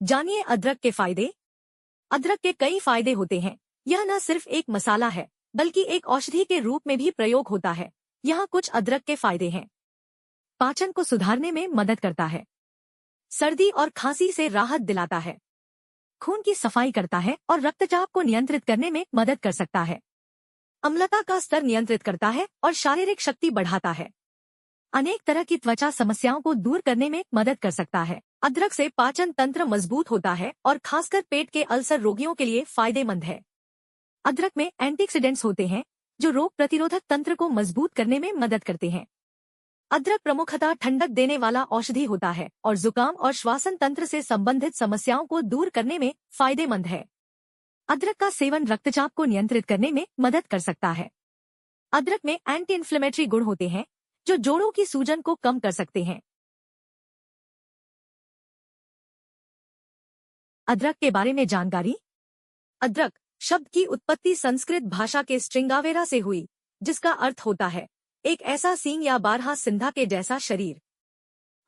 जानिए अदरक के फायदे। अदरक के कई फायदे होते हैं। यह न सिर्फ एक मसाला है बल्कि एक औषधि के रूप में भी प्रयोग होता है। यहाँ कुछ अदरक के फायदे हैं। पाचन को सुधारने में मदद करता है। सर्दी और खांसी से राहत दिलाता है। खून की सफाई करता है और रक्तचाप को नियंत्रित करने में मदद कर सकता है। अम्लता का स्तर नियंत्रित करता है और शारीरिक शक्ति बढ़ाता है। अनेक तरह की त्वचा समस्याओं को दूर करने में मदद कर सकता है। अदरक से पाचन तंत्र मजबूत होता है और खासकर पेट के अल्सर रोगियों के लिए फायदेमंद है। अदरक में एंटीऑक्सीडेंट्स होते हैं जो रोग प्रतिरोधक तंत्र को मजबूत करने में मदद करते हैं। अदरक प्रमुखतः ठंडक देने वाला औषधि होता है और जुकाम और श्वसन तंत्र से संबंधित समस्याओं को दूर करने में फायदेमंद है। अदरक का सेवन रक्तचाप को नियंत्रित करने में मदद कर सकता है। अदरक में एंटी इन्फ्लेमेटरी गुण होते हैं जो जोड़ों की सूजन को कम कर सकते हैं। अदरक के बारे में जानकारी। अदरक शब्द की उत्पत्ति संस्कृत भाषा के स्ट्रिंगावेरा से हुई, जिसका अर्थ होता है एक ऐसा सींग या बारहा सिंधा के जैसा शरीर।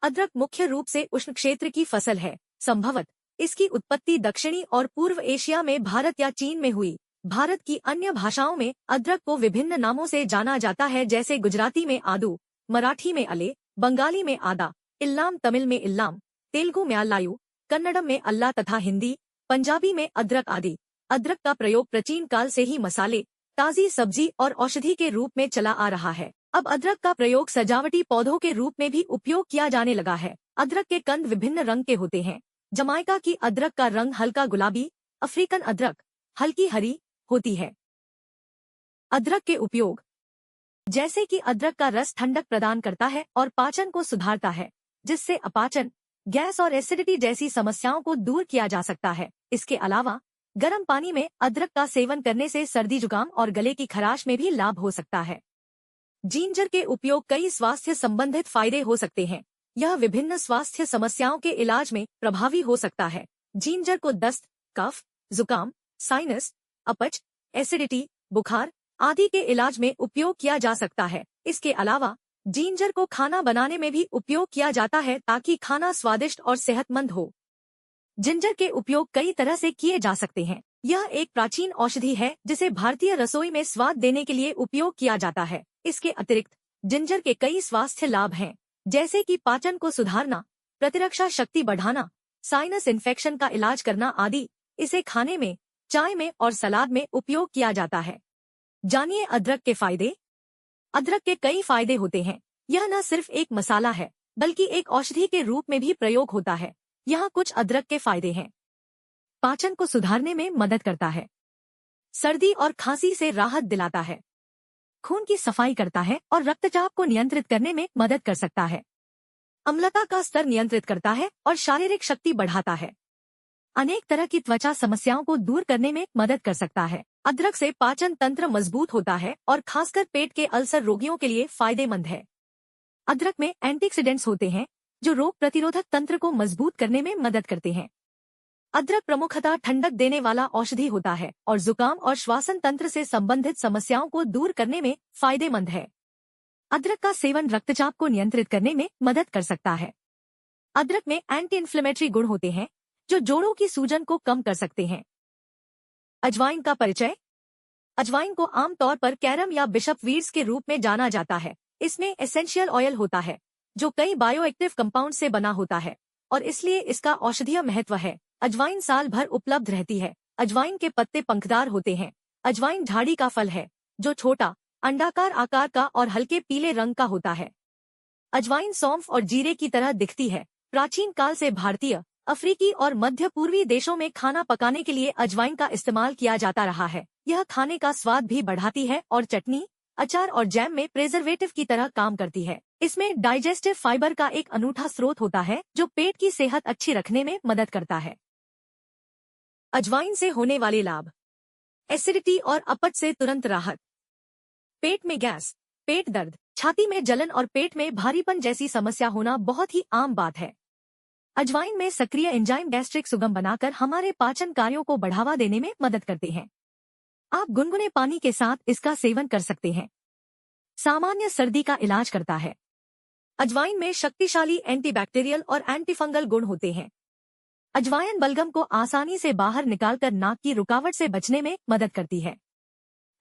अदरक मुख्य रूप से उष्ण क्षेत्र की फसल है। संभवतः इसकी उत्पत्ति दक्षिणी और पूर्व एशिया में भारत या चीन में हुई। भारत की अन्य भाषाओं में अदरक को विभिन्न नामों से जाना जाता है, जैसे गुजराती में आदू, मराठी में अले, बंगाली में आदा, इल्लाम तमिल में इल्लाम, तेलुगु में अल्लायू, कन्नड़म में अल्ला तथा हिंदी, पंजाबी में अदरक आदि। अदरक का प्रयोग प्राचीन काल से ही मसाले, ताजी सब्जी और औषधि के रूप में चला आ रहा है। अब अदरक का प्रयोग सजावटी पौधों के रूप में भी उपयोग किया जाने लगा है। अदरक के कंद विभिन्न रंग के होते हैं। जमाइका की अदरक का रंग हल्का गुलाबी, अफ्रीकन अदरक हल्की हरी होती है। अदरक के उपयोग जैसे कि अदरक का रस ठंडक प्रदान करता है और पाचन को सुधारता है, जिससे अपाचन, गैस और एसिडिटी जैसी समस्याओं को दूर किया जा सकता है। इसके अलावा गर्म पानी में अदरक का सेवन करने से सर्दी जुकाम और गले की खराश में भी लाभ हो सकता है। जिंजर के उपयोग कई स्वास्थ्य संबंधित फायदे हो सकते हैं। यह विभिन्न स्वास्थ्य समस्याओं के इलाज में प्रभावी हो सकता है। जिंजर को दस्त, कफ, जुकाम, साइनस, अपच, एसिडिटी, बुखार आदि के इलाज में उपयोग किया जा सकता है। इसके अलावा जिंजर को खाना बनाने में भी उपयोग किया जाता है ताकि खाना स्वादिष्ट और सेहतमंद हो। जिंजर के उपयोग कई तरह से किए जा सकते हैं। यह एक प्राचीन औषधि है जिसे भारतीय रसोई में स्वाद देने के लिए उपयोग किया जाता है। इसके अतिरिक्त जिंजर के कई स्वास्थ्य लाभ हैं, जैसे कि पाचन को सुधारना, प्रतिरक्षा शक्ति बढ़ाना, साइनस इन्फेक्शन का इलाज करना आदि। इसे खाने में, चाय में और सलाद में उपयोग किया जाता है। जानिए अदरक के फायदे। अदरक के कई फायदे होते हैं। यह न सिर्फ एक मसाला है बल्कि एक औषधि के रूप में भी प्रयोग होता है। यहाँ कुछ अदरक के फायदे हैं। पाचन को सुधारने में मदद करता है। सर्दी और खांसी से राहत दिलाता है। खून की सफाई करता है और रक्तचाप को नियंत्रित करने में मदद कर सकता है। अम्लता का स्तर नियंत्रित करता है और शारीरिक शक्ति बढ़ाता है। अनेक तरह की त्वचा समस्याओं को दूर करने में मदद कर सकता है। अदरक से पाचन तंत्र मजबूत होता है और खासकर पेट के अल्सर रोगियों के लिए फायदेमंद है। अदरक में एंटीऑक्सीडेंट्स होते हैं जो रोग प्रतिरोधक तंत्र को मजबूत करने में मदद करते हैं। अदरक प्रमुखतः ठंडक देने वाला औषधि होता है और जुकाम और श्वसन तंत्र से संबंधित समस्याओं को दूर करने में फायदेमंद है। अदरक का सेवन रक्तचाप को नियंत्रित करने में मदद कर सकता है। अदरक में एंटी इन्फ्लेमेटरी गुण होते हैं जो जोड़ों की सूजन को कम कर सकते हैं। अजवाइन का परिचय। अजवाइन को आमतौर पर कैरम या बिशप वीड्स के रूप में जाना जाता है। इसमें एसेंशियल ऑयल होता है जो कई बायोएक्टिव कंपाउंड से बना होता है और इसलिए इसका औषधीय महत्व है। अजवाइन साल भर उपलब्ध रहती है। अजवाइन के पत्ते पंखदार होते हैं। अजवाइन झाड़ी का फल है जो छोटा, अंडाकार आकार का और हल्के पीले रंग का होता है। अजवाइन सौंफ और जीरे की तरह दिखती है। प्राचीन काल से भारतीय, अफ्रीकी और मध्य पूर्वी देशों में खाना पकाने के लिए अजवाइन का इस्तेमाल किया जाता रहा है। यह खाने का स्वाद भी बढ़ाती है और चटनी, अचार और जैम में प्रिजर्वेटिव की तरह काम करती है। इसमें डाइजेस्टिव फाइबर का एक अनूठा स्रोत होता है जो पेट की सेहत अच्छी रखने में मदद करता है। अजवाइन से होने वाले लाभ। एसिडिटी और अपच से तुरंत राहत। पेट में गैस, पेट दर्द, छाती में जलन और पेट में भारीपन जैसी समस्या होना बहुत ही आम बात है। अजवाइन में सक्रिय एंजाइम गैस्ट्रिक सुगम बनाकर हमारे पाचन कार्यों को बढ़ावा देने में मदद करते हैं। आप गुनगुने पानी के साथ इसका सेवन कर सकते हैं। सामान्य सर्दी का इलाज करता है। अजवाइन में शक्तिशाली एंटीबैक्टीरियल और एंटीफंगल गुण होते हैं। अजवाइन बलगम को आसानी से बाहर निकालकर नाक की रुकावट से बचने में मदद करती है।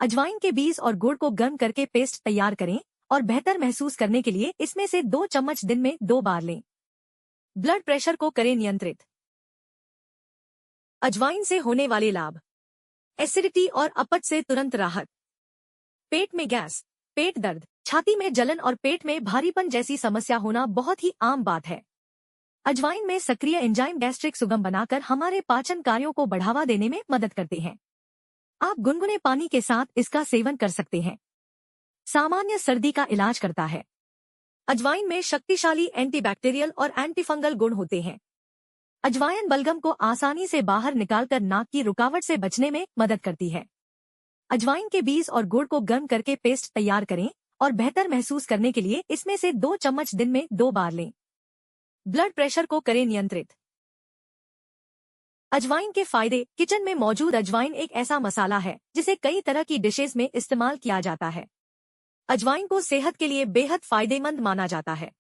अजवाइन के बीज और गुड़ को गर्म करके पेस्ट तैयार करें और बेहतर महसूस करने के लिए इसमें से 2 चम्मच दिन में 2 बार लें। ब्लड प्रेशर को करें नियंत्रित। अजवाइन से होने वाले लाभ। एसिडिटी और अपच से तुरंत राहत। पेट में गैस, पेट दर्द, छाती में जलन और पेट में भारीपन जैसी समस्या होना बहुत ही आम बात है। अजवाइन में सक्रिय एंजाइम गैस्ट्रिक सुगम बनाकर हमारे पाचन कार्यों को बढ़ावा देने में मदद करते हैं। आप गुनगुने पानी के साथ इसका सेवन कर सकते हैं। सामान्य सर्दी का इलाज करता है। अजवाइन में शक्तिशाली एंटीबैक्टीरियल और एंटीफंगल गुण होते हैं। अजवाइन बलगम को आसानी से बाहर निकालकर नाक की रुकावट से बचने में मदद करती है। अजवाइन के बीज और गुड़ को गर्म करके पेस्ट तैयार करें और बेहतर महसूस करने के लिए इसमें से 2 चम्मच दिन में 2 बार लें। ब्लड प्रेशर को करें नियंत्रित। अजवाइन के फायदे। किचन में मौजूद अजवाइन एक ऐसा मसाला है जिसे कई तरह की डिशेस में इस्तेमाल किया जाता है। अजवाइन को सेहत के लिए बेहद फायदेमंद माना जाता है।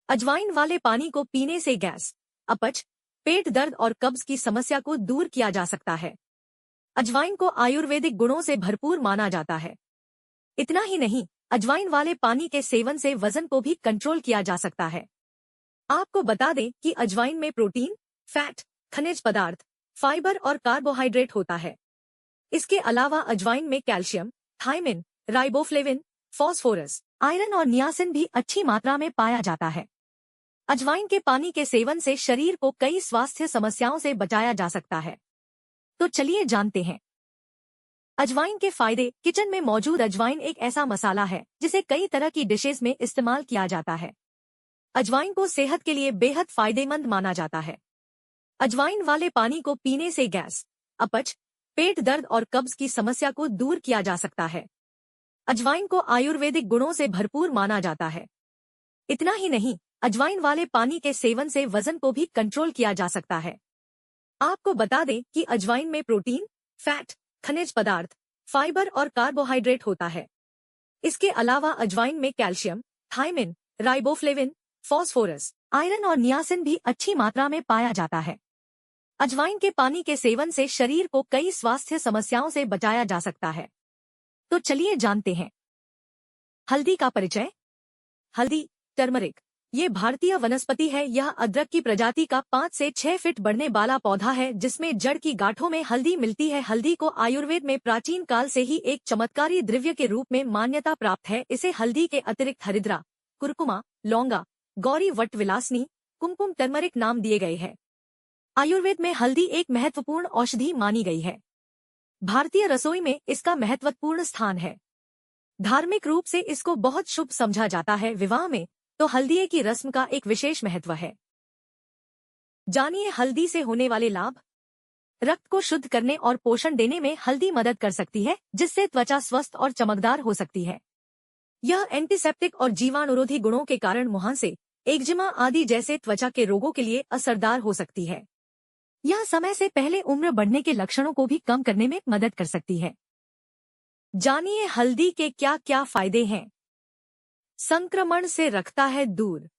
अजवाइन वाले पानी को पीने से गैस, अपच, पेट दर्द और कब्ज की समस्या को दूर किया जा सकता है। अजवाइन को आयुर्वेदिक गुणों से भरपूर माना जाता है। इतना ही नहीं, अजवाइन वाले पानी के सेवन से वजन को भी कंट्रोल किया जा सकता है। आपको बता दें कि अजवाइन में प्रोटीन, फैट, खनिज पदार्थ, फाइबर और कार्बोहाइड्रेट होता है। इसके अलावा अजवाइन में calcium, thiamine, riboflavin, phosphorus, iron और नियासिन भी अच्छी मात्रा में पाया जाता है। अजवाइन के पानी के सेवन से शरीर को कई स्वास्थ्य समस्याओं से बचाया जा सकता है। तो चलिए जानते हैं अजवाइन के फायदे। किचन में मौजूद अजवाइन एक ऐसा मसाला है जिसे कई तरह की डिशेस में इस्तेमाल किया जाता है। अजवाइन को सेहत के लिए बेहद फायदेमंद माना जाता है। अजवाइन वाले पानी को पीने से गैस, अपच, पेट दर्द और कब्ज की समस्या को दूर किया जा सकता है। अजवाइन को आयुर्वेदिक गुणों से भरपूर माना जाता है। इतना ही नहीं, अजवाइन वाले पानी के सेवन से वजन को भी कंट्रोल किया जा सकता है। आपको बता दें कि अजवाइन में प्रोटीन, फैट, खनिज पदार्थ, फाइबर और कार्बोहाइड्रेट होता है। इसके अलावा अजवाइन में calcium, thiamine, riboflavin, phosphorus, iron और नियासिन भी अच्छी मात्रा में पाया जाता है। अजवाइन के पानी के सेवन से शरीर को कई स्वास्थ्य समस्याओं से बचाया जा सकता है। तो चलिए जानते हैं हल्दी का परिचय। हल्दी, टर्मरिक, ये भारतीय वनस्पति है। यह अदरक की प्रजाति का 5 से 6 फीट बढ़ने वाला पौधा है जिसमें जड़ की गांठों में हल्दी मिलती है। हल्दी को आयुर्वेद में प्राचीन काल से ही एक चमत्कारी द्रव्य के रूप में मान्यता प्राप्त है। इसे हल्दी के अतिरिक्त हरिद्रा, curcuma, लौंगा, Gauri what Vilasini, Kumkum, turmeric नाम दिए गए हैं। आयुर्वेद में हल्दी एक महत्वपूर्ण औषधि मानी गई है। भारतीय रसोई में इसका महत्वपूर्ण स्थान है। धार्मिक रूप से इसको बहुत शुभ समझा जाता है। विवाह में तो हल्दी की रस्म का एक विशेष महत्व है। जानिए हल्दी से होने वाले लाभ। रक्त को शुद्ध करने और पोषण देने में हल्दी मदद कर सकती है, जिससे त्वचा स्वस्थ और चमकदार हो सकती है। यह एंटीसेप्टिक और जीवाणुरोधी गुणों के कारण मुहांसे, एक्जिमा आदि जैसे त्वचा के रोगों के लिए असरदार हो सकती है। यह समय से पहले उम्र बढ़ने के लक्षणों को भी कम करने में मदद कर सकती है। जानिए हल्दी के क्या क्या फायदे हैं। संक्रमण से रखता है दूर।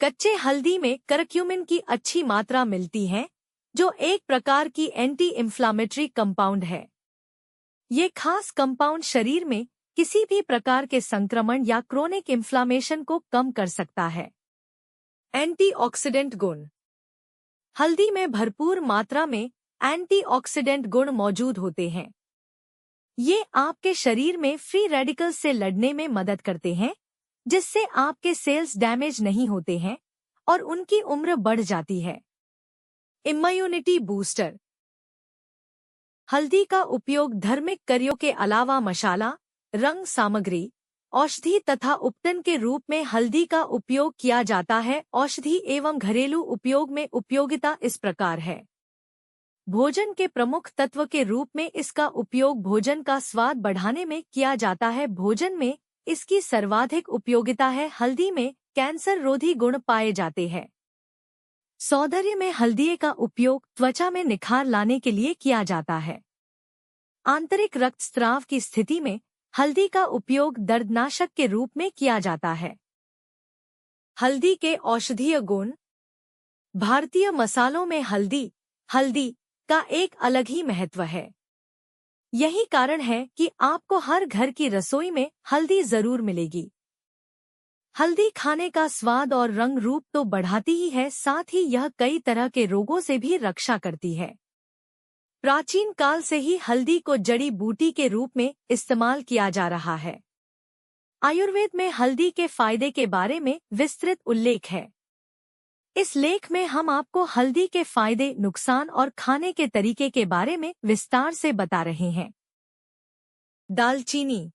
कच्चे हल्दी में करक्यूमिन की अच्छी मात्रा मिलती है, जो एक प्रकार की एंटी इंफ्लामेटरी कंपाउंड है। ये खास कंपाउंड शरीर में किसी भी प्रकार के संक्रमण या क्रोनिक इन्फ्लामेशन को कम कर सकता है। एंटीऑक्सीडेंट गुण। हल्दी में भरपूर मात्रा में एंटीऑक्सीडेंट गुण मौजूद होते हैं। ये आपके शरीर में फ्री रेडिकल्स से लड़ने में मदद करते हैं, जिससे आपके सेल्स डैमेज नहीं होते हैं और उनकी उम्र बढ़ जाती है। Immunity booster. हल्दी का उपयोग धार्मिक कार्यों के अलावा मसाला, रंग सामग्री, औषधि तथा उपटन के रूप में हल्दी का उपयोग किया जाता है। औषधि एवं घरेलू उपयोग में उपयोगिता इस प्रकार है। भोजन के प्रमुख तत्व के रूप में इसका उपयोग भोजन का स्वाद बढ़ाने में किया जाता है। भोजन में इसकी सर्वाधिक उपयोगिता है। हल्दी में कैंसर रोधी गुण पाए जाते हैं। सौंदर्य में हल्दी का उपयोग त्वचा में निखार लाने के लिए किया जाता है। आंतरिक रक्तस्राव की स्थिति में हल्दी का उपयोग दर्दनाशक के रूप में किया जाता है। हल्दी के औषधीय गुण। भारतीय मसालों में हल्दी का एक अलग ही महत्व है। यही कारण है कि आपको हर घर की रसोई में हल्दी जरूर मिलेगी। हल्दी खाने का स्वाद और रंग रूप तो बढ़ाती ही है, साथ ही यह कई तरह के रोगों से भी रक्षा करती है। प्राचीन काल से ही हल्दी को जड़ी बूटी के रूप में इस्तेमाल किया जा रहा है। आयुर्वेद में हल्दी के फायदे के बारे में विस्तृत उल्लेख है। इस लेख में हम आपको हल्दी के फायदे, नुकसान और खाने के तरीके के बारे में विस्तार से बता रहे हैं। दालचीनी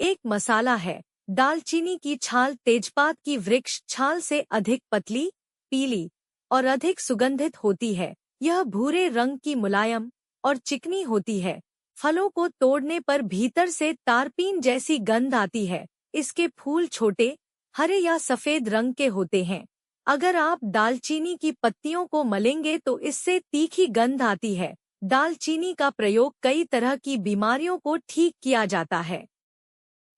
एक मसाला है। दालचीनी की छाल तेजपात की वृक्ष छाल से अधिक पतली, पीली और अधिक सुगंधित होती है। यह भूरे रंग की मुलायम और चिकनी होती है। फलों को तोड़ने पर भीतर से तारपीन जैसी गंध आती है। इसके फूल छोटे, हरे या सफेद रंग के होते हैं। अगर आप दालचीनी की पत्तियों को मलेंगे तो इससे तीखी गंध आती है। दालचीनी का प्रयोग कई तरह की बीमारियों को ठीक किया जाता है।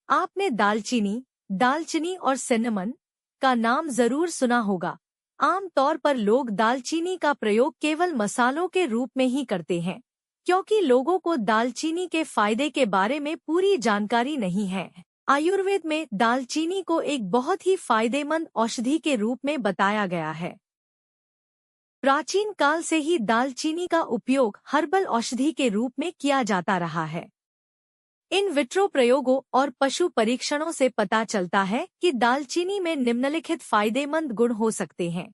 आपने दालचीनी और सिनेमन का नाम जरूर सुना होगा। आमतौर पर लोग दालचीनी का प्रयोग केवल मसालों के रूप में ही करते हैं, क्योंकि लोगों को दालचीनी के फायदे के बारे में पूरी जानकारी नहीं है। आयुर्वेद में दालचीनी को एक बहुत ही फायदेमंद औषधि के रूप में बताया गया है। प्राचीन काल से ही दालचीनी का उपयोग हर्बल औषधि के रूप में किया जाता रहा है। इन विट्रो प्रयोगों और पशु परीक्षणों से पता चलता है कि दालचीनी में निम्नलिखित फायदेमंद गुण हो सकते हैं।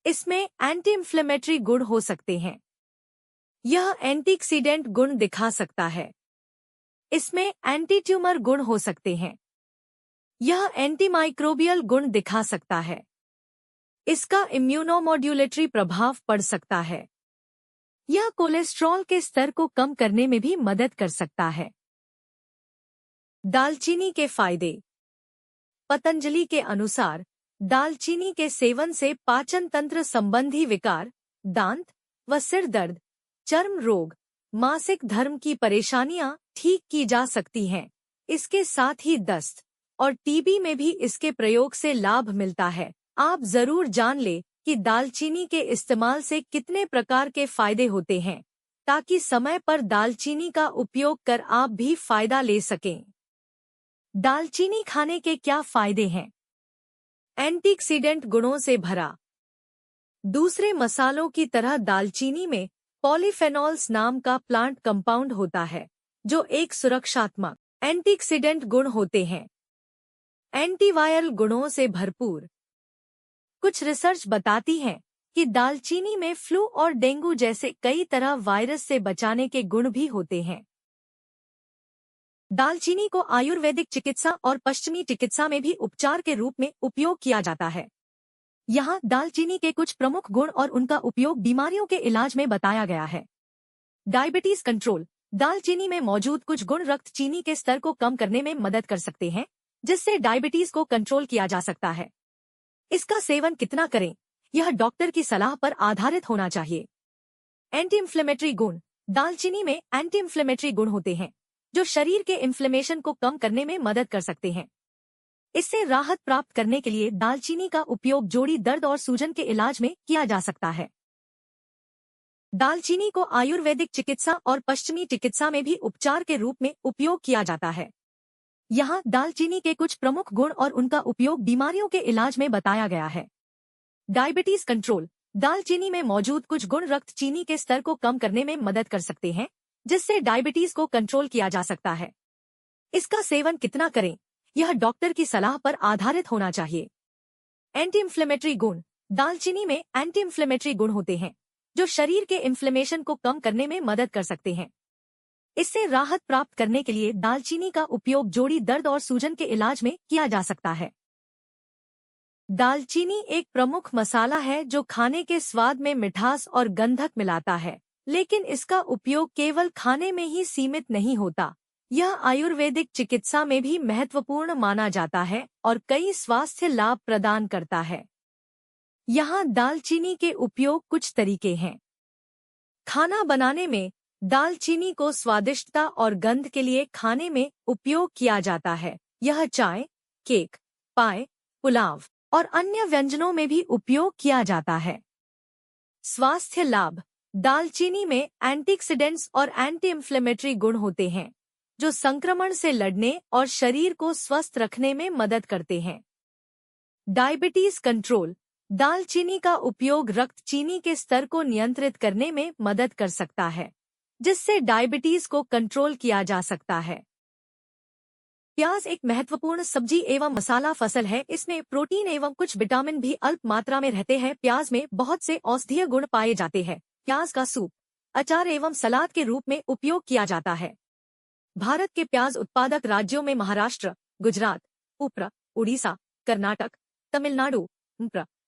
इसमें एंटी इंफ्लेमेटरी गुण हो सकते हैं। यह एंटीऑक्सीडेंट गुण दिखा सकता है। इसमें एंटी ट्यूमर गुण हो सकते हैं। यह एंटीमाइक्रोबियल गुण दिखा सकता है। इसका इम्यूनोमॉड्यूलेटरी प्रभाव पड़ सकता है। यह कोलेस्ट्रॉल के स्तर को कम करने में भी मदद कर सकता है। दालचीनी के फायदे। पतंजलि के अनुसार दालचीनी के सेवन से पाचन तंत्र संबंधी विकार, दांत व सिर दर्द, चर्म रोग, मासिक धर्म की परेशानियां ठीक की जा सकती हैं। इसके साथ ही दस्त और टीबी में भी इसके प्रयोग से लाभ मिलता है। आप जरूर जान ले कि दालचीनी के इस्तेमाल से कितने प्रकार के फायदे होते हैं, ताकि समय पर दालचीनी का उपयोग कर आप भी फायदा ले सकें। दालचीनी खाने के क्या फायदे हैं? एंटीऑक्सीडेंट गुणों से भरा। दूसरे मसालों की तरह दालचीनी में पॉलीफेनॉल्स नाम का प्लांट कंपाउंड होता है, जो एक सुरक्षात्मक एंटीऑक्सीडेंट गुण होते हैं। एंटीवायरल गुणों से भरपूर। कुछ रिसर्च बताती है कि दालचीनी में फ्लू और डेंगू जैसे कई तरह वायरस से बचाने के गुण भी होते हैं। दालचीनी को आयुर्वेदिक चिकित्सा और पश्चिमी चिकित्सा में भी उपचार के रूप में उपयोग किया जाता है। यहाँ दालचीनी के कुछ प्रमुख गुण और उनका उपयोग बीमारियों के इलाज में बताया गया है। Diabetes control. दालचीनी में मौजूद कुछ गुण रक्तचीनी के स्तर को कम करने में मदद कर सकते हैं, जिससे डायबिटीज को कंट्रोल किया जा सकता है। इसका सेवन कितना करें, यह डॉक्टर की सलाह पर आधारित होना चाहिए। एंटी इंफ्लेमेटरी गुण। दालचीनी में एंटी इंफ्लेमेटरी गुण होते हैं, जो शरीर के इन्फ्लेमेशन को कम करने में मदद कर सकते हैं। इससे राहत प्राप्त करने के लिए दालचीनी का उपयोग जोड़ी दर्द और सूजन के इलाज में किया जा सकता है। दालचीनी को आयुर्वेदिक चिकित्सा और पश्चिमी चिकित्सा में भी उपचार के रूप में उपयोग किया जाता है। यहाँ दालचीनी के कुछ प्रमुख गुण और उनका उपयोग बीमारियों के इलाज में बताया गया है। Diabetes control. दालचीनी में मौजूद कुछ गुण रक्तचीनी के स्तर को कम करने में मदद कर सकते हैं, जिससे डायबिटीज को कंट्रोल किया जा सकता है। इसका सेवन कितना करें, यह डॉक्टर की सलाह पर आधारित होना चाहिए। एंटी इंफ्लेमेटरी गुण। दालचीनी में एंटी इंफ्लेमेटरी गुण होते हैं, जो शरीर के इन्फ्लेमेशन को कम करने में मदद कर सकते हैं। इससे राहत प्राप्त करने के लिए दालचीनी का उपयोग जोड़ी दर्द और सूजन के इलाज में किया जा सकता है। दालचीनी एक प्रमुख मसाला है जो खाने के स्वाद में मिठास और गंधक मिलाता है, लेकिन इसका उपयोग केवल खाने में ही सीमित नहीं होता। यह आयुर्वेदिक चिकित्सा में भी महत्वपूर्ण माना जाता है और कई स्वास्थ्य लाभ प्रदान करता है। यहाँ दालचीनी के उपयोग कुछ तरीके हैं। खाना बनाने में दालचीनी को स्वादिष्टता और गंध के लिए खाने में उपयोग किया जाता है। यह चाय, केक, पाए, पुलाव और अन्य व्यंजनों में भी उपयोग किया जाता है। स्वास्थ्य लाभ। दालचीनी में एंटीऑक्सीडेंट्स और एंटी इंफ्लेमेटरी गुण होते हैं, जो संक्रमण से लड़ने और शरीर को स्वस्थ रखने में मदद करते हैं। Diabetes control. दालचीनी का उपयोग रक्त चीनी के स्तर को नियंत्रित करने में मदद कर सकता है, जिससे डायबिटीज को कंट्रोल किया जा सकता है। प्याज एक महत्वपूर्ण सब्जी एवं मसाला फसल है। इसमें प्रोटीन एवं कुछ विटामिन भी अल्प मात्रा में रहते हैं। प्याज में बहुत से औषधीय गुण पाए जाते हैं। प्याज का सूप, अचार एवं सलाद के रूप में उपयोग किया जाता है। भारत के प्याज उत्पादक राज्यों में महाराष्ट्र, गुजरात, ऊपर, उड़ीसा, कर्नाटक, तमिलनाडु,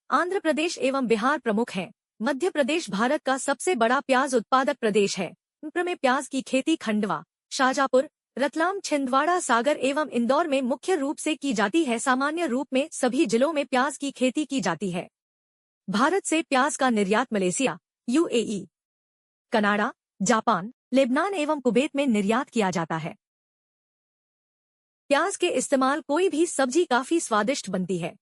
आंध्र प्रदेश एवं बिहार प्रमुख हैं। मध्य प्रदेश भारत का सबसे बड़ा प्याज उत्पादक प्रदेश है। में प्याज की खेती खंडवा, शाजापुर, रतलाम, छिंदवाड़ा, सागर एवं इंदौर में मुख्य रूप से की जाती है। सामान्य रूप में सभी जिलों में प्याज की खेती की जाती है। भारत से प्याज का निर्यात Malaysia, UAE, Canada, Japan, Lebanon एवं कुवैत में निर्यात किया जाता है। प्याज के इस्तेमाल कोई भी सब्जी काफी स्वादिष्ट बनती है।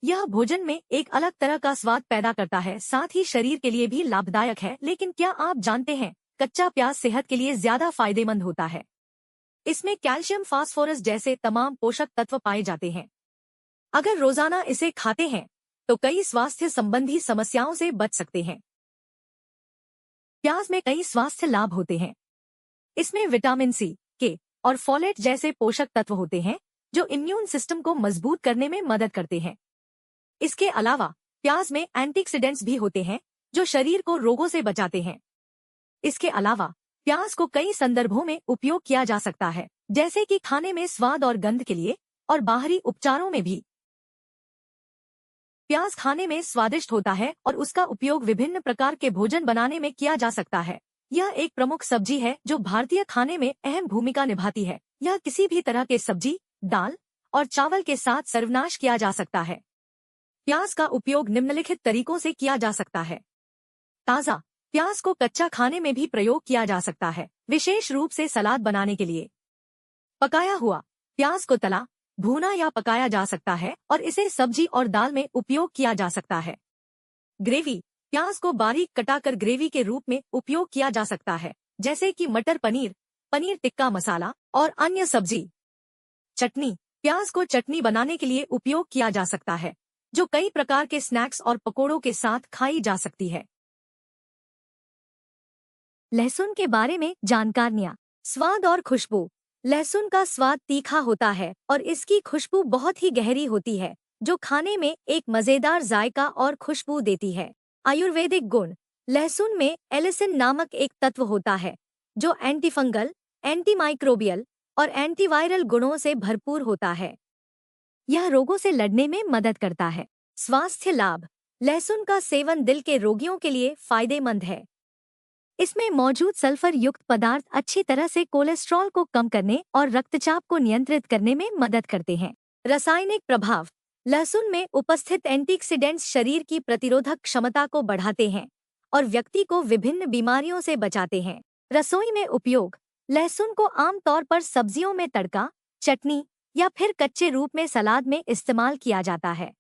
यह भोजन में एक अलग तरह का स्वाद पैदा करता है, साथ ही शरीर के लिए भी लाभदायक है। लेकिन क्या आप जानते हैं, कच्चा प्याज सेहत के लिए ज्यादा फायदेमंद होता है। इसमें कैल्शियम, फास्फोरस जैसे तमाम पोषक तत्व पाए जाते हैं। अगर रोजाना इसे खाते हैं तो कई स्वास्थ्य संबंधी समस्याओं से बच सकते हैं। प्याज में कई स्वास्थ्य लाभ होते हैं। इसमें विटामिन सी, के और फोलेट जैसे पोषक तत्व होते हैं, जो इम्यून सिस्टम को मजबूत करने में मदद करते हैं। इसके अलावा प्याज में एंटीऑक्सीडेंट्स भी होते हैं, जो शरीर को रोगों से बचाते हैं। इसके अलावा प्याज को कई संदर्भों में उपयोग किया जा सकता है, जैसे कि खाने में स्वाद और गंध के लिए और बाहरी उपचारों में भी। प्याज खाने में स्वादिष्ट होता है और उसका उपयोग विभिन्न प्रकार के भोजन बनाने में किया जा सकता है। यह एक प्रमुख सब्जी है जो भारतीय खाने में अहम भूमिका निभाती है। यह किसी भी तरह के सब्जी, दाल और चावल के साथ सर्वनाश किया जा सकता है। प्याज का उपयोग निम्नलिखित तरीकों से किया जा सकता है। ताज़ा प्याज को कच्चा खाने में भी प्रयोग किया जा सकता है, विशेष रूप से सलाद बनाने के लिए। पकाया हुआ प्याज को तला, भूना या पकाया जा सकता है और इसे सब्जी और दाल में उपयोग किया जा सकता है। ग्रेवी प्याज को बारीक कटाकर ग्रेवी के रूप में उपयोग किया जा सकता है, जैसे कि मटर पनीर, पनीर टिक्का मसाला और अन्य सब्जी। चटनी प्याज को चटनी बनाने के लिए उपयोग किया जा सकता है, जो कई प्रकार के स्नैक्स और पकोड़ों के साथ खाई जा सकती है। लहसुन के बारे में जानकारियाँ। स्वाद और खुशबू। लहसुन का स्वाद तीखा होता है और इसकी खुशबू बहुत ही गहरी होती है, जो खाने में एक मजेदार जायका और खुशबू देती है। आयुर्वेदिक गुण। लहसुन में एलिसिन नामक एक तत्व होता है, जो एंटीफंगल, एंटीमाइक्रोबियल और एंटीवायरल गुणों से भरपूर होता है। यह रोगों से लड़ने में मदद करता है। स्वास्थ्य लाभ। लहसुन का सेवन दिल के रोगियों के लिए फायदेमंद है। इसमें मौजूद सल्फर युक्त पदार्थ अच्छी तरह से कोलेस्ट्रॉल को कम करने और रक्तचाप को नियंत्रित करने में मदद करते हैं। रासायनिक प्रभाव। लहसुन में उपस्थित एंटीऑक्सीडेंट्स शरीर की प्रतिरोधक क्षमता को बढ़ाते हैं और व्यक्ति को विभिन्न बीमारियों से बचाते हैं। रसोई में उपयोग। लहसुन को आमतौर पर सब्जियों में तड़का, चटनी या फिर कच्चे रूप में सलाद में इस्तेमाल किया जाता है।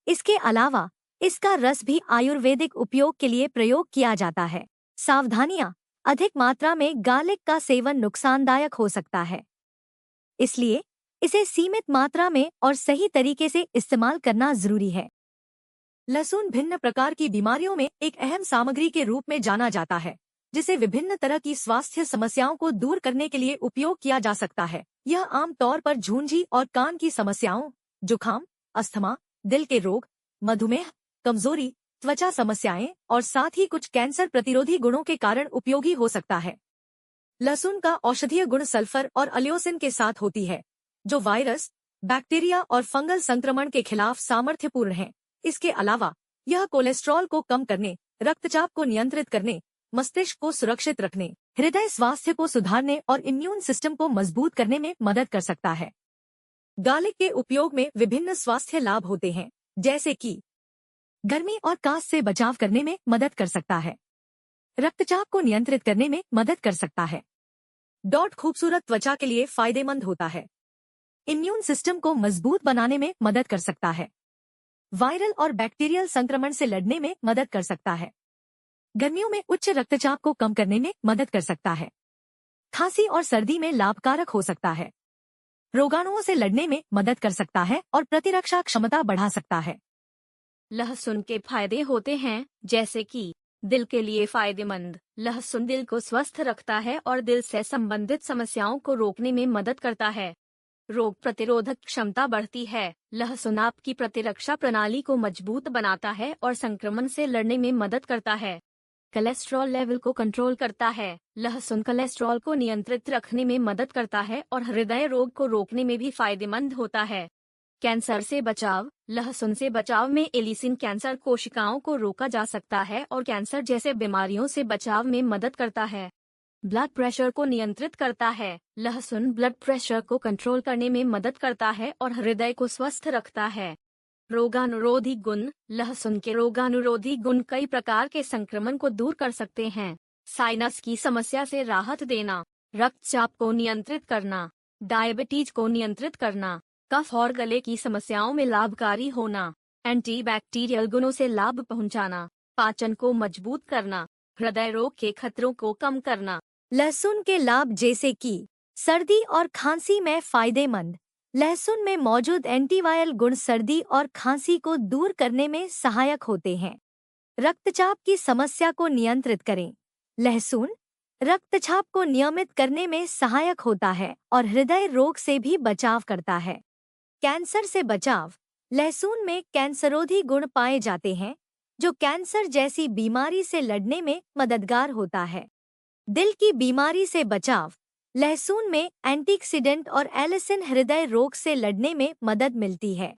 इसके अलावा इसका रस भी आयुर्वेदिक उपयोग के लिए प्रयोग किया जाता है। सावधानियां। अधिक मात्रा में गार्लिक का सेवन नुकसानदायक हो सकता है, इसलिए इसे सीमित मात्रा में और सही तरीके से इस्तेमाल करना जरूरी है। लहसुन भिन्न प्रकार की बीमारियों में एक अहम सामग्री के रूप में जाना जाता है, जिसे विभिन्न तरह की स्वास्थ्य समस्याओं को दूर करने के लिए उपयोग किया जा सकता है। यह आमतौर पर झुंझी और कान की समस्याओं, जुखाम, अस्थमा, दिल के रोग, मधुमेह, कमजोरी, त्वचा समस्याएं और साथ ही कुछ कैंसर प्रतिरोधी गुणों के कारण उपयोगी हो सकता है। लहसुन का औषधीय गुण सल्फर और अल्योसिन के साथ होती है, जो वायरस, बैक्टीरिया और फंगल संक्रमण के खिलाफ सामर्थ्यपूर्ण है। इसके अलावा यह कोलेस्ट्रॉल को कम करने, रक्तचाप को नियंत्रित करने, मस्तिष्क को सुरक्षित रखने, हृदय स्वास्थ्य को सुधारने और इम्यून सिस्टम को मजबूत करने में मदद कर सकता है। गार्लिक के उपयोग में विभिन्न स्वास्थ्य लाभ होते हैं, जैसे कि गर्मी और कास से बचाव करने में मदद कर सकता है, रक्तचाप को नियंत्रित करने में मदद कर सकता है, खूबसूरत त्वचा के लिए फायदेमंद होता है, इम्यून सिस्टम को मजबूत बनाने में मदद कर सकता है। वायरल और बैक्टीरियल संक्रमण से लड़ने में मदद कर सकता है। गर्मियों में उच्च रक्तचाप को कम करने में मदद कर सकता है। खांसी और सर्दी में लाभकारक हो सकता है। रोगाणुओं से लड़ने में मदद कर सकता है और प्रतिरक्षा क्षमता बढ़ा सकता है। लहसुन के फायदे होते हैं, जैसे कि दिल के लिए फायदेमंद। लहसुन दिल को स्वस्थ रखता है और दिल से संबंधित समस्याओं को रोकने में मदद करता है। रोग प्रतिरोधक क्षमता बढ़ती है। लहसुन आपकी प्रतिरक्षा प्रणाली को मजबूत बनाता है और संक्रमण से लड़ने में मदद करता है। कोलेस्ट्रॉल लेवल को कंट्रोल करता है। लहसुन कोलेस्ट्रॉल को नियंत्रित रखने में मदद करता है और हृदय रोग को रोकने में भी फायदेमंद होता है। कैंसर से बचाव। लहसुन से बचाव में एलिसिन कैंसर कोशिकाओं को रोका जा सकता है और कैंसर जैसे बीमारियों से बचाव में मदद करता है। ब्लड प्रेशर को नियंत्रित करता है। लहसुन ब्लड प्रेशर को कंट्रोल करने में मदद करता है और हृदय को स्वस्थ रखता है। रोगानुरोधी गुण। लहसुन के रोगानुरोधी गुण कई प्रकार के संक्रमण को दूर कर सकते हैं। साइनस की समस्या से राहत देना, रक्तचाप को नियंत्रित करना, डायबिटीज को नियंत्रित करना, कफ और गले की समस्याओं में लाभकारी होना, एंटीबैक्टीरियल गुणों से लाभ पहुंचाना, पाचन को मजबूत करना, हृदय रोग के खतरों को कम करना। लहसुन के लाभ जैसे कि सर्दी और खांसी में फायदेमंद। लहसुन में मौजूद एंटीवायरल गुण सर्दी और खांसी को दूर करने में सहायक होते हैं। रक्तचाप की समस्या को नियंत्रित करें। लहसुन रक्तचाप को नियमित करने में सहायक होता है और हृदय रोग से भी बचाव करता है। कैंसर से बचाव। लहसुन में कैंसरोधी गुण पाए जाते हैं जो कैंसर जैसी बीमारी से लड़ने में मददगार होता है। दिल की बीमारी से बचाव। लहसुन में एंटीऑक्सीडेंट और एलिसिन हृदय रोग से लड़ने में मदद मिलती है।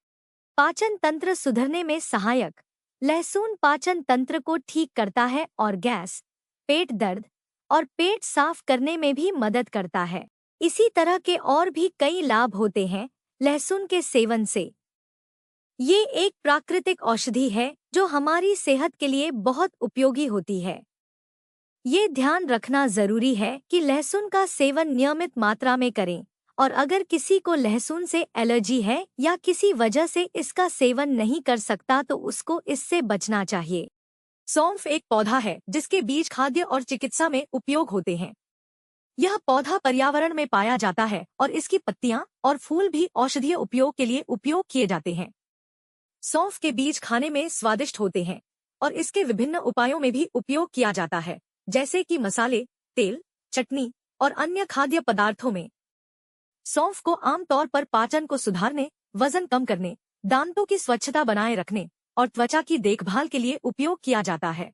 पाचन तंत्र सुधरने में सहायक। लहसुन पाचन तंत्र को ठीक करता है और गैस, पेट दर्द और पेट साफ करने में भी मदद करता है। इसी तरह के और भी कई लाभ होते हैं लहसुन के सेवन से। ये एक प्राकृतिक औषधि है जो हमारी सेहत के लिए बहुत उपयोगी होती है। ये ध्यान रखना जरूरी है कि लहसुन का सेवन नियमित मात्रा में करें और अगर किसी को लहसुन से एलर्जी है या किसी वजह से इसका सेवन नहीं कर सकता तो उसको इससे बचना चाहिए। सौंफ एक पौधा है जिसके बीज खाद्य और चिकित्सा में उपयोग होते हैं। यह पौधा पर्यावरण में पाया जाता है और इसकी पत्तियां और फूल भी औषधीय उपयोग के लिए उपयोग किए जाते हैं। सौंफ के बीज खाने में स्वादिष्ट होते हैं और इसके विभिन्न उपायों में भी उपयोग किया जाता है, जैसे कि मसाले, तेल, चटनी और अन्य खाद्य पदार्थों में। सौंफ को आमतौर पर पाचन को सुधारने, वजन कम करने, दांतों की स्वच्छता बनाए रखने और त्वचा की देखभाल के लिए उपयोग किया जाता है।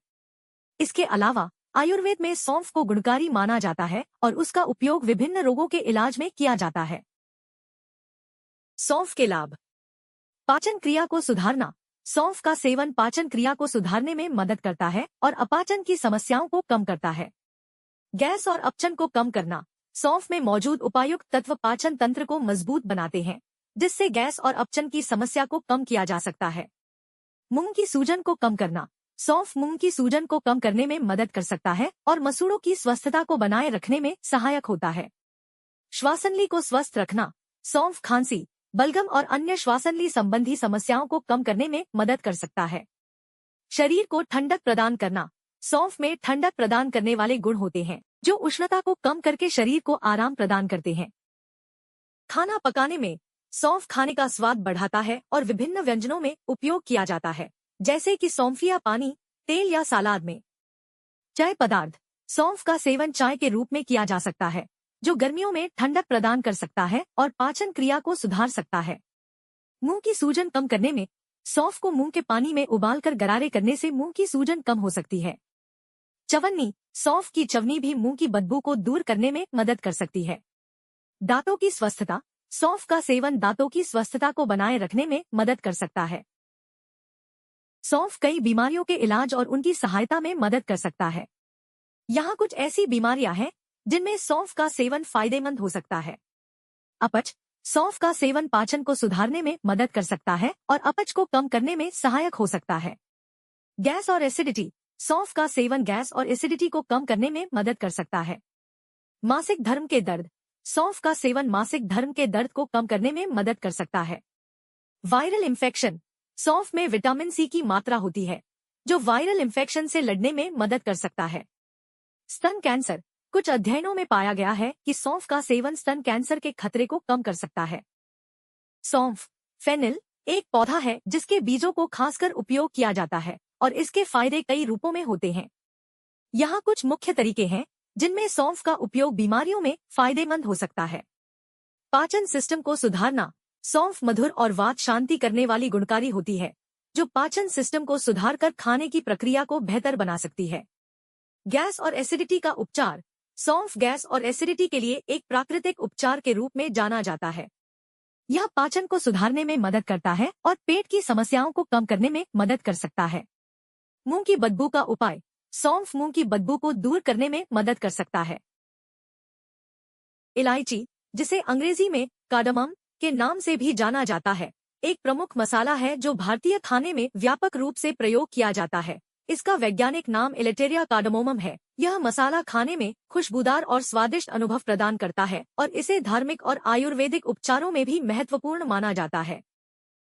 इसके अलावा आयुर्वेद में सौंफ को गुणकारी माना जाता है और उसका उपयोग विभिन्न रोगों के इलाज में किया जाता है। सौंफ के लाभ। पाचन क्रिया को सुधारना। सौंफ का सेवन पाचन क्रिया को सुधारने में मदद करता है और अपाचन की समस्याओं को कम करता है। गैस और अपचन को कम करना। सौंफ में मौजूद उपायुक्त तत्व पाचन तंत्र को मजबूत बनाते हैं, जिससे गैस और अपचन की समस्या को कम किया जा सकता है। मूंग की सूजन को कम करना। सौंफ मूंग की सूजन को कम करने में मदद कर सकता है और मसूड़ों की स्वस्थता को बनाए रखने में सहायक होता है। श्वासनली को स्वस्थ रखना। सौंफ खांसी, बलगम और अन्य श्वासनली संबंधी समस्याओं को कम करने में मदद कर सकता है। शरीर को ठंडक प्रदान करना। सौंफ में ठंडक प्रदान करने वाले गुण होते हैं जो उष्णता को कम करके शरीर को आराम प्रदान करते हैं। खाना पकाने में सौंफ खाने का स्वाद बढ़ाता है और विभिन्न व्यंजनों में उपयोग किया जाता है, जैसे कि सौंफिया पानी, तेल या सलाद में। चाय पदार्थ। सौंफ का सेवन चाय के रूप में किया जा सकता है, जो गर्मियों में ठंडक प्रदान कर सकता है और पाचन क्रिया को सुधार सकता है। मुंह की सूजन कम करने में सौंफ को मुंह के पानी में उबालकर गरारे करने से मुंह की सूजन कम हो सकती है। चवन्नी। सौंफ की चवनी भी मुंह की बदबू को दूर करने में मदद कर सकती है। दांतों की स्वस्थता। सौंफ का सेवन दांतों की स्वस्थता को बनाए रखने में मदद कर सकता है। सौंफ कई बीमारियों के इलाज और उनकी सहायता में मदद कर सकता है। यहाँ कुछ ऐसी बीमारियां हैं जिनमें सौंफ का सेवन फायदेमंद हो सकता है। अपच। सौंफ का सेवन पाचन को सुधारने में मदद कर सकता है और अपच को कम करने में सहायक हो सकता है। गैस और एसिडिटी। सौंफ का सेवन गैस और एसिडिटी को कम करने में मदद कर सकता है। मासिक धर्म के दर्द। सौंफ का सेवन मासिक धर्म के दर्द को कम करने में मदद कर सकता है। Viral infection. सौंफ में विटामिन सी की मात्रा होती है जो वायरल इन्फेक्शन से लड़ने में मदद कर सकता है। स्तन कैंसर। कुछ अध्ययनों में पाया गया है कि सौंफ का सेवन स्तन कैंसर के खतरे को कम कर सकता है। सौंफ फेनिल एक पौधा है जिसके बीजों को खासकर उपयोग किया जाता है और इसके फायदे कई रूपों में होते हैं। यहाँ कुछ मुख्य तरीके हैं जिनमें सौंफ का उपयोग बीमारियों में फायदेमंद हो सकता है। पाचन सिस्टम को सुधारना। सौंफ मधुर और वात शांति करने वाली गुणकारी होती है जो पाचन सिस्टम को सुधारकर खाने की प्रक्रिया को बेहतर बना सकती है। गैस और एसिडिटी का उपचार। सौंफ गैस और एसिडिटी के लिए एक प्राकृतिक उपचार के रूप में जाना जाता है। यह पाचन को सुधारने में मदद करता है और पेट की समस्याओं को कम करने में मदद कर सकता है। मुंह की बदबू का उपाय। सौंफ मुंह की बदबू को दूर करने में मदद कर सकता है। इलायची, जिसे अंग्रेजी में कार्डामम के नाम से भी जाना जाता है, एक प्रमुख मसाला है जो भारतीय खाने में व्यापक रूप से प्रयोग किया जाता है। इसका वैज्ञानिक नाम इलेटेरिया कार्डामोमम है। यह मसाला खाने में खुशबूदार और स्वादिष्ट अनुभव प्रदान करता है और इसे धार्मिक और आयुर्वेदिक उपचारों में भी महत्वपूर्ण माना जाता है।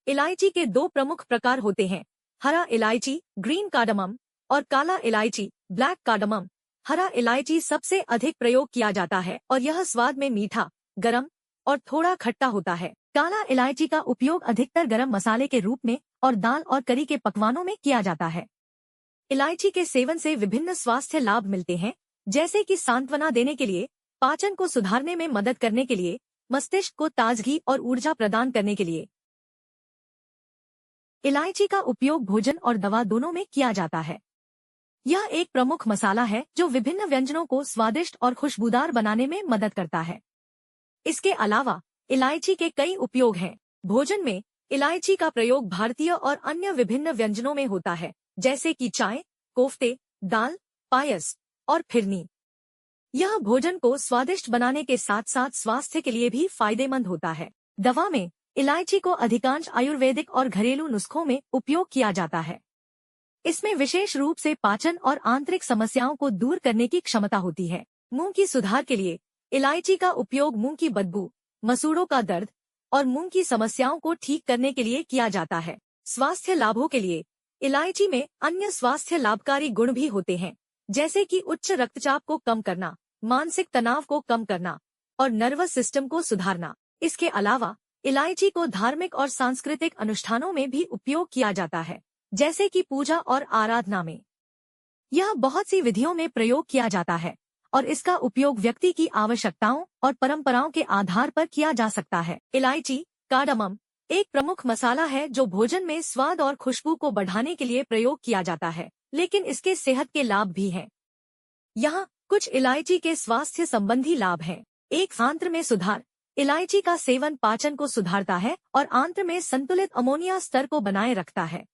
इलायची के दो प्रमुख प्रकार होते हैं, हरा इलायची ग्रीन कार्डामम और काला इलायची ब्लैक कार्डामम। हरा इलायची सबसे अधिक प्रयोग किया जाता है और यह स्वाद में मीठा, गरम और थोड़ा खट्टा होता है। काला इलायची का उपयोग अधिकतर गरम मसाले के रूप में और दाल और करी के पकवानों में किया जाता है। इलायची के सेवन से विभिन्न स्वास्थ्य लाभ मिलते हैं, जैसे कि सांत्वना देने के लिए, पाचन को सुधारने में मदद करने के लिए, मस्तिष्क को ताजगी और ऊर्जा प्रदान करने के लिए। इलायची का उपयोग भोजन और दवा दोनों में किया जाता है। यह एक प्रमुख मसाला है जो विभिन्न व्यंजनों को स्वादिष्ट और खुशबूदार बनाने में मदद करता है। इसके अलावा इलायची के कई उपयोग हैं। भोजन में इलायची का प्रयोग भारतीय और अन्य विभिन्न व्यंजनों में होता है, जैसे कि चाय, कोफ्ते, दाल, पायस और फिरनी। यह भोजन को स्वादिष्ट बनाने के साथ साथ स्वास्थ्य के लिए भी फायदेमंद होता है। दवा में इलायची को अधिकांश आयुर्वेदिक और घरेलू नुस्खों में उपयोग किया जाता है। इसमें विशेष रूप से पाचन और आंतरिक समस्याओं को दूर करने की क्षमता होती है। मुंह की सुधार के लिए इलायची का उपयोग मुंह की बदबू, मसूड़ों का दर्द और मुंह की समस्याओं को ठीक करने के लिए किया जाता है। स्वास्थ्य लाभों के लिए इलायची में अन्य स्वास्थ्य लाभकारी गुण भी होते हैं, जैसे कि उच्च रक्तचाप को कम करना, मानसिक तनाव को कम करना और नर्वस सिस्टम को सुधारना। इसके अलावा इलायची को धार्मिक और सांस्कृतिक अनुष्ठानों में भी उपयोग किया जाता है, जैसे कि पूजा और आराधना में। यह बहुत सी विधियों में प्रयोग किया जाता है और इसका उपयोग व्यक्ति की आवश्यकताओं और परंपराओं के आधार पर किया जा सकता है। इलायची कार्डामम एक प्रमुख मसाला है जो भोजन में स्वाद और खुशबू को बढ़ाने के लिए प्रयोग किया जाता है, लेकिन इसके सेहत के लाभ भी हैं। यहाँ कुछ इलायची के स्वास्थ्य संबंधी लाभ हैं। एक, आंत्र में सुधार। इलायची का सेवन पाचन को सुधारता है और आंत्र में संतुलित अमोनिया स्तर को बनाए रखता है।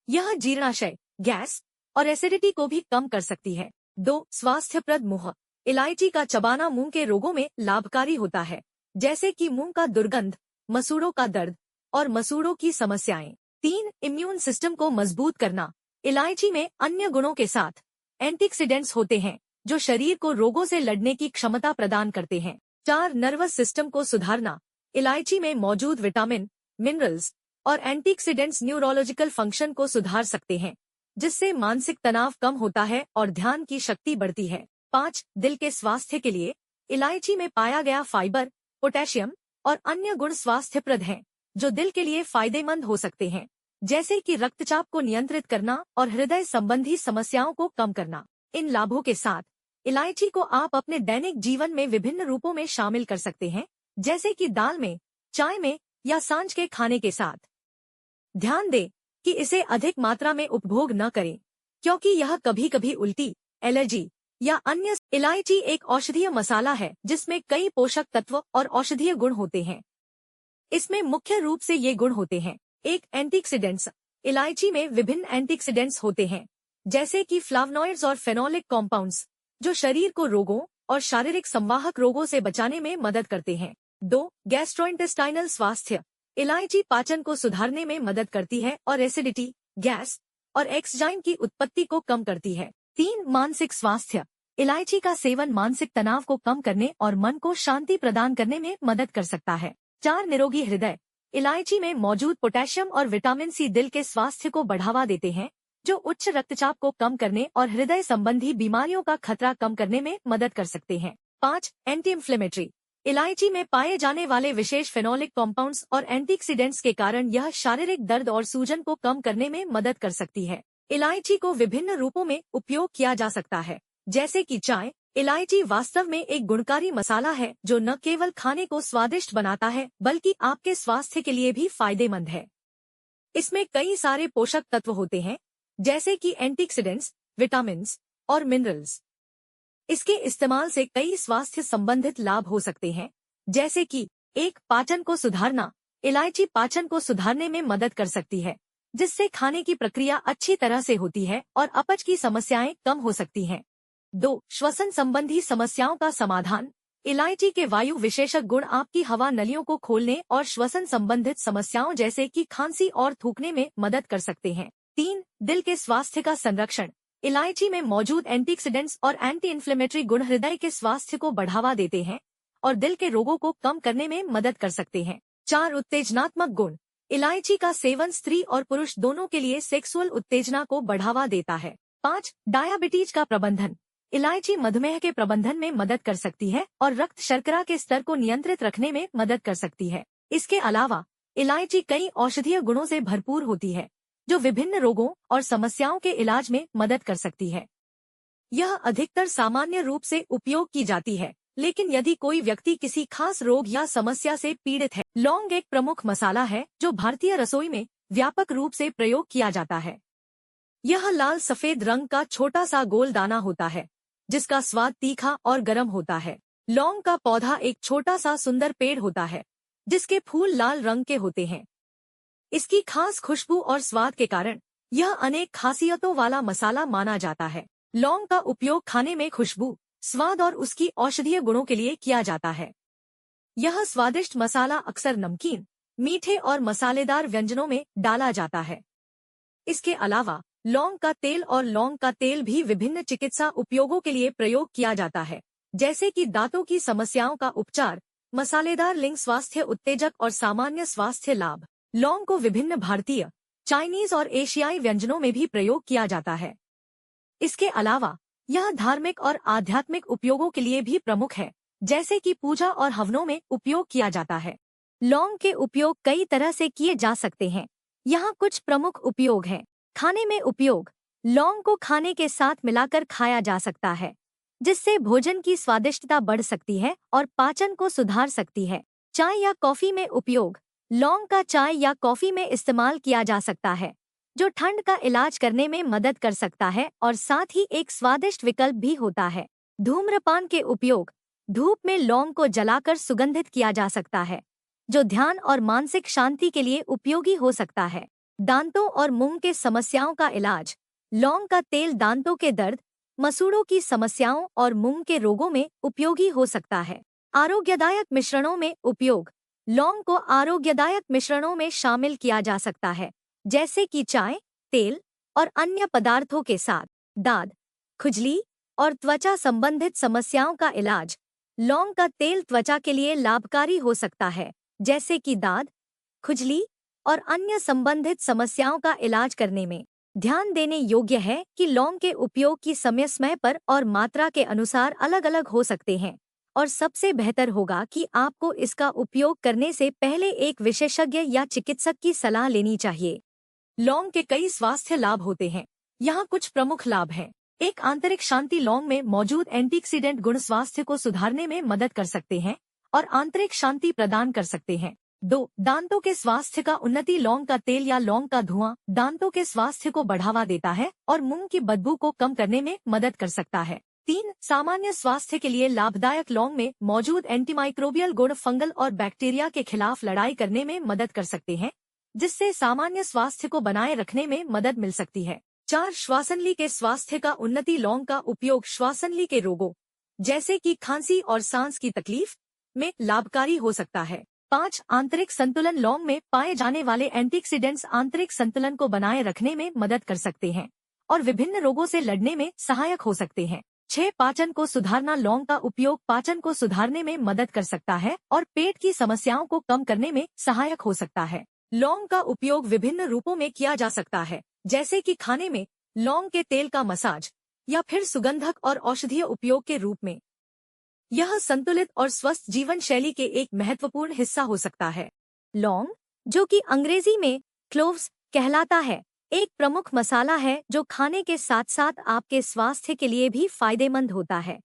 यह जीर्णाशय, गैस और एसिडिटी को भी कम कर सकती है। 2, स्वास्थ्यप्रद मुंह। इलायची का चबाना मुंह के रोगों में लाभकारी होता है, जैसे कि मुंह का दुर्गंध, मसूड़ों का दर्द और मसूड़ों की समस्याएं। 3, इम्यून सिस्टम को मजबूत करना। इलायची में अन्य गुणों के साथ एंटीऑक्सीडेंट्स होते हैं जो शरीर को रोगों से लड़ने की क्षमता प्रदान करते हैं। 4, नर्वस सिस्टम को सुधारना। इलायची में मौजूद विटामिन, मिनरल्स और एंटीऑक्सीडेंट्स न्यूरोलॉजिकल फंक्शन को सुधार सकते हैं, जिससे मानसिक तनाव कम होता है और ध्यान की शक्ति बढ़ती है। 5, दिल के स्वास्थ्य के लिए इलायची में पाया गया फाइबर, पोटेशियम और अन्य गुण स्वास्थ्यप्रद हैं, जो दिल के लिए फायदेमंद हो सकते हैं, जैसे कि रक्तचाप को नियंत्रित करना और हृदय संबंधी समस्याओं को कम करना। इन लाभों के साथ इलायची को आप अपने दैनिक जीवन में विभिन्न रूपों में शामिल कर सकते हैं, जैसे कि दाल में, चाय में या सांझ के खाने के साथ। ध्यान दें कि इसे अधिक मात्रा में उपभोग न करें, क्योंकि यह कभी कभी उल्टी, एलर्जी या अन्य। इलायची एक औषधीय मसाला है जिसमें कई पोषक तत्व और औषधीय गुण होते हैं। इसमें मुख्य रूप से ये गुण होते हैं। 1, एंटीऑक्सीडेंट्स। इलायची में विभिन्न एंटीऑक्सीडेंट्स होते हैं, जैसे कि फ्लावनॉइड्स और फेनोलिक कॉम्पाउंड्स, जो शरीर को रोगों और शारीरिक संवाहक रोगों से बचाने में मदद करते हैं। 2, गैस्ट्रोइंटेस्टाइनल स्वास्थ्य। इलायची पाचन को सुधारने में मदद करती है और एसिडिटी, गैस और एक्सजाइम की उत्पत्ति को कम करती है। 3, मानसिक स्वास्थ्य। इलायची का सेवन मानसिक तनाव को कम करने और मन को शांति प्रदान करने में मदद कर सकता है। 4, निरोगी हृदय। इलायची में मौजूद पोटेशियम और विटामिन सी दिल के स्वास्थ्य को बढ़ावा देते हैं, जो उच्च रक्तचाप को कम करने और हृदय संबंधी बीमारियों का खतरा कम करने में मदद कर सकते हैं। 5. Anti inflammatory. इलायची में पाए जाने वाले विशेष फेनोलिक कॉम्पाउंड्स और एंटीऑक्सीडेंट्स के कारण यह शारीरिक दर्द और सूजन को कम करने में मदद कर सकती है। इलायची को विभिन्न रूपों में उपयोग किया जा सकता है, जैसे कि चाय। इलायची वास्तव में एक गुणकारी मसाला है जो न केवल खाने को स्वादिष्ट बनाता है बल्कि आपके स्वास्थ्य के लिए भी फायदेमंद है। इसमें कई सारे पोषक तत्व होते हैं, जैसे कि एंटीऑक्सीडेंट्स, विटामिन्स और मिनरल्स। इसके इस्तेमाल से कई स्वास्थ्य संबंधित लाभ हो सकते हैं, जैसे कि 1. पाचन को सुधारना। इलायची पाचन को सुधारने में मदद कर सकती है, जिससे खाने की प्रक्रिया अच्छी तरह से होती है और अपच की समस्याएं कम हो सकती हैं। 2. श्वसन संबंधी समस्याओं का समाधान। इलायची के वायु विशेषक गुण आपकी हवा नलियों को खोलने और श्वसन संबंधित समस्याओं जैसे कि खांसी और थूकने में मदद कर सकते हैं। 3. दिल के स्वास्थ्य का संरक्षण। इलायची में मौजूद एंटीऑक्सीडेंट्स और एंटी इन्फ्लेमेटरी गुण हृदय के स्वास्थ्य को बढ़ावा देते हैं और दिल के रोगों को कम करने में मदद कर सकते हैं। 4. उत्तेजनात्मक गुण। इलायची का सेवन स्त्री और पुरुष दोनों के लिए सेक्सुअल उत्तेजना को बढ़ावा देता है। 5. डायबिटीज का प्रबंधन। इलायची मधुमेह के प्रबंधन में मदद कर सकती है और रक्त शर्करा के स्तर को नियंत्रित रखने में मदद कर सकती है। इसके अलावा इलायची कई औषधीय गुणों से भरपूर होती है, जो विभिन्न रोगों और समस्याओं के इलाज में मदद कर सकती है। यह अधिकतर सामान्य रूप से उपयोग की जाती है, लेकिन यदि कोई व्यक्ति किसी खास रोग या समस्या से पीड़ित है। लौंग एक प्रमुख मसाला है जो भारतीय रसोई में व्यापक रूप से प्रयोग किया जाता है। यह लाल सफेद रंग का छोटा सा गोल दाना होता है, जिसका स्वाद तीखा और गर्म होता है। लौंग का पौधा एक छोटा सा सुंदर पेड़ होता है, जिसके फूल लाल रंग के होते हैं। इसकी खास खुशबू और स्वाद के कारण यह अनेक खासियतों वाला मसाला माना जाता है। लौंग का उपयोग खाने में खुशबू, स्वाद और उसकी औषधीय गुणों के लिए किया जाता है। यह स्वादिष्ट मसाला अक्सर नमकीन, मीठे और मसालेदार व्यंजनों में डाला जाता है। इसके अलावा लौंग का तेल और लौंग का तेल भी विभिन्न चिकित्सा उपयोगों के लिए प्रयोग किया जाता है, जैसे कि दांतों की समस्याओं का उपचार, मसालेदार लिंग स्वास्थ्य उत्तेजक और सामान्य स्वास्थ्य लाभ। लौंग को विभिन्न भारतीय, चाइनीज और एशियाई व्यंजनों में भी प्रयोग किया जाता है। इसके अलावा यह धार्मिक और आध्यात्मिक उपयोगों के लिए भी प्रमुख है, जैसे कि पूजा और हवनों में उपयोग किया जाता है। लौंग के उपयोग कई तरह से किए जा सकते हैं। यहाँ कुछ प्रमुख उपयोग हैं। खाने में उपयोग। लौंग को खाने के साथ मिलाकर खाया जा सकता है, जिससे भोजन की स्वादिष्टता बढ़ सकती है और पाचन को सुधार सकती है। चाय या कॉफी में उपयोग। लौंग का चाय या कॉफी में इस्तेमाल किया जा सकता है, जो ठंड का इलाज करने में मदद कर सकता है और साथ ही एक स्वादिष्ट विकल्प भी होता है। धूम्रपान के उपयोग। धूप में लौंग को जलाकर सुगंधित किया जा सकता है, जो ध्यान और मानसिक शांति के लिए उपयोगी हो सकता है। दांतों और मुंह के समस्याओं का इलाज। लौंग का तेल दांतों के दर्द, मसूड़ों की समस्याओं और मुंह के रोगों में उपयोगी हो सकता है। आरोग्यदायक मिश्रणों में उपयोग। लौंग को आरोग्यदायक मिश्रणों में शामिल किया जा सकता है, जैसे कि चाय, तेल और अन्य पदार्थों के साथ। दाद, खुजली और त्वचा संबंधित समस्याओं का इलाज। लौंग का तेल त्वचा के लिए लाभकारी हो सकता है, जैसे कि दाद, खुजली और अन्य संबंधित समस्याओं का इलाज करने में। ध्यान देने योग्य है कि लौंग के उपयोग की समय समय पर और मात्रा के अनुसार अलग अलग हो सकते हैं, और सबसे बेहतर होगा कि आपको इसका उपयोग करने से पहले एक विशेषज्ञ या चिकित्सक की सलाह लेनी चाहिए। लौंग के कई स्वास्थ्य लाभ होते हैं। यहाँ कुछ प्रमुख लाभ हैं। 1. आंतरिक शांति। लौंग में मौजूद एंटीऑक्सीडेंट गुण स्वास्थ्य को सुधारने में मदद कर सकते हैं और आंतरिक शांति प्रदान कर सकते हैं। 2. दांतों के स्वास्थ्य का उन्नति। लौंग का तेल या लौंग का धुआं दांतों के स्वास्थ्य को बढ़ावा देता है और मुंह की बदबू को कम करने में मदद कर सकता है। 3. सामान्य स्वास्थ्य के लिए लाभदायक। लौंग में मौजूद एंटीमाइक्रोबियल गुण फंगल और बैक्टीरिया के खिलाफ लड़ाई करने में मदद कर सकते हैं, जिससे सामान्य स्वास्थ्य को बनाए रखने में मदद मिल सकती है। 4. श्वासनली के स्वास्थ्य का उन्नति। लौंग का उपयोग श्वासनली के रोगों, जैसे कि खांसी और सांस की तकलीफ में लाभकारी हो सकता है। 5. आंतरिक संतुलन। लौंग में पाए जाने वाले एंटीऑक्सीडेंट्स आंतरिक संतुलन को बनाए रखने में मदद कर सकते हैं और विभिन्न रोगों से लड़ने में सहायक हो सकते हैं। 6. पाचन को सुधारना। लौंग का उपयोग पाचन को सुधारने में मदद कर सकता है और पेट की समस्याओं को कम करने में सहायक हो सकता है। लौंग का उपयोग विभिन्न रूपों में किया जा सकता है, जैसे कि खाने में लौंग के तेल का मसाज या फिर सुगंधक और औषधीय उपयोग के रूप में। यह संतुलित और स्वस्थ जीवन शैली के एक महत्वपूर्ण हिस्सा हो सकता है। लौंग, जो कि अंग्रेजी में क्लोव्स कहलाता है, एक प्रमुख मसाला है जो खाने के साथ साथ आपके स्वास्थ्य के लिए भी फायदेमंद होता है।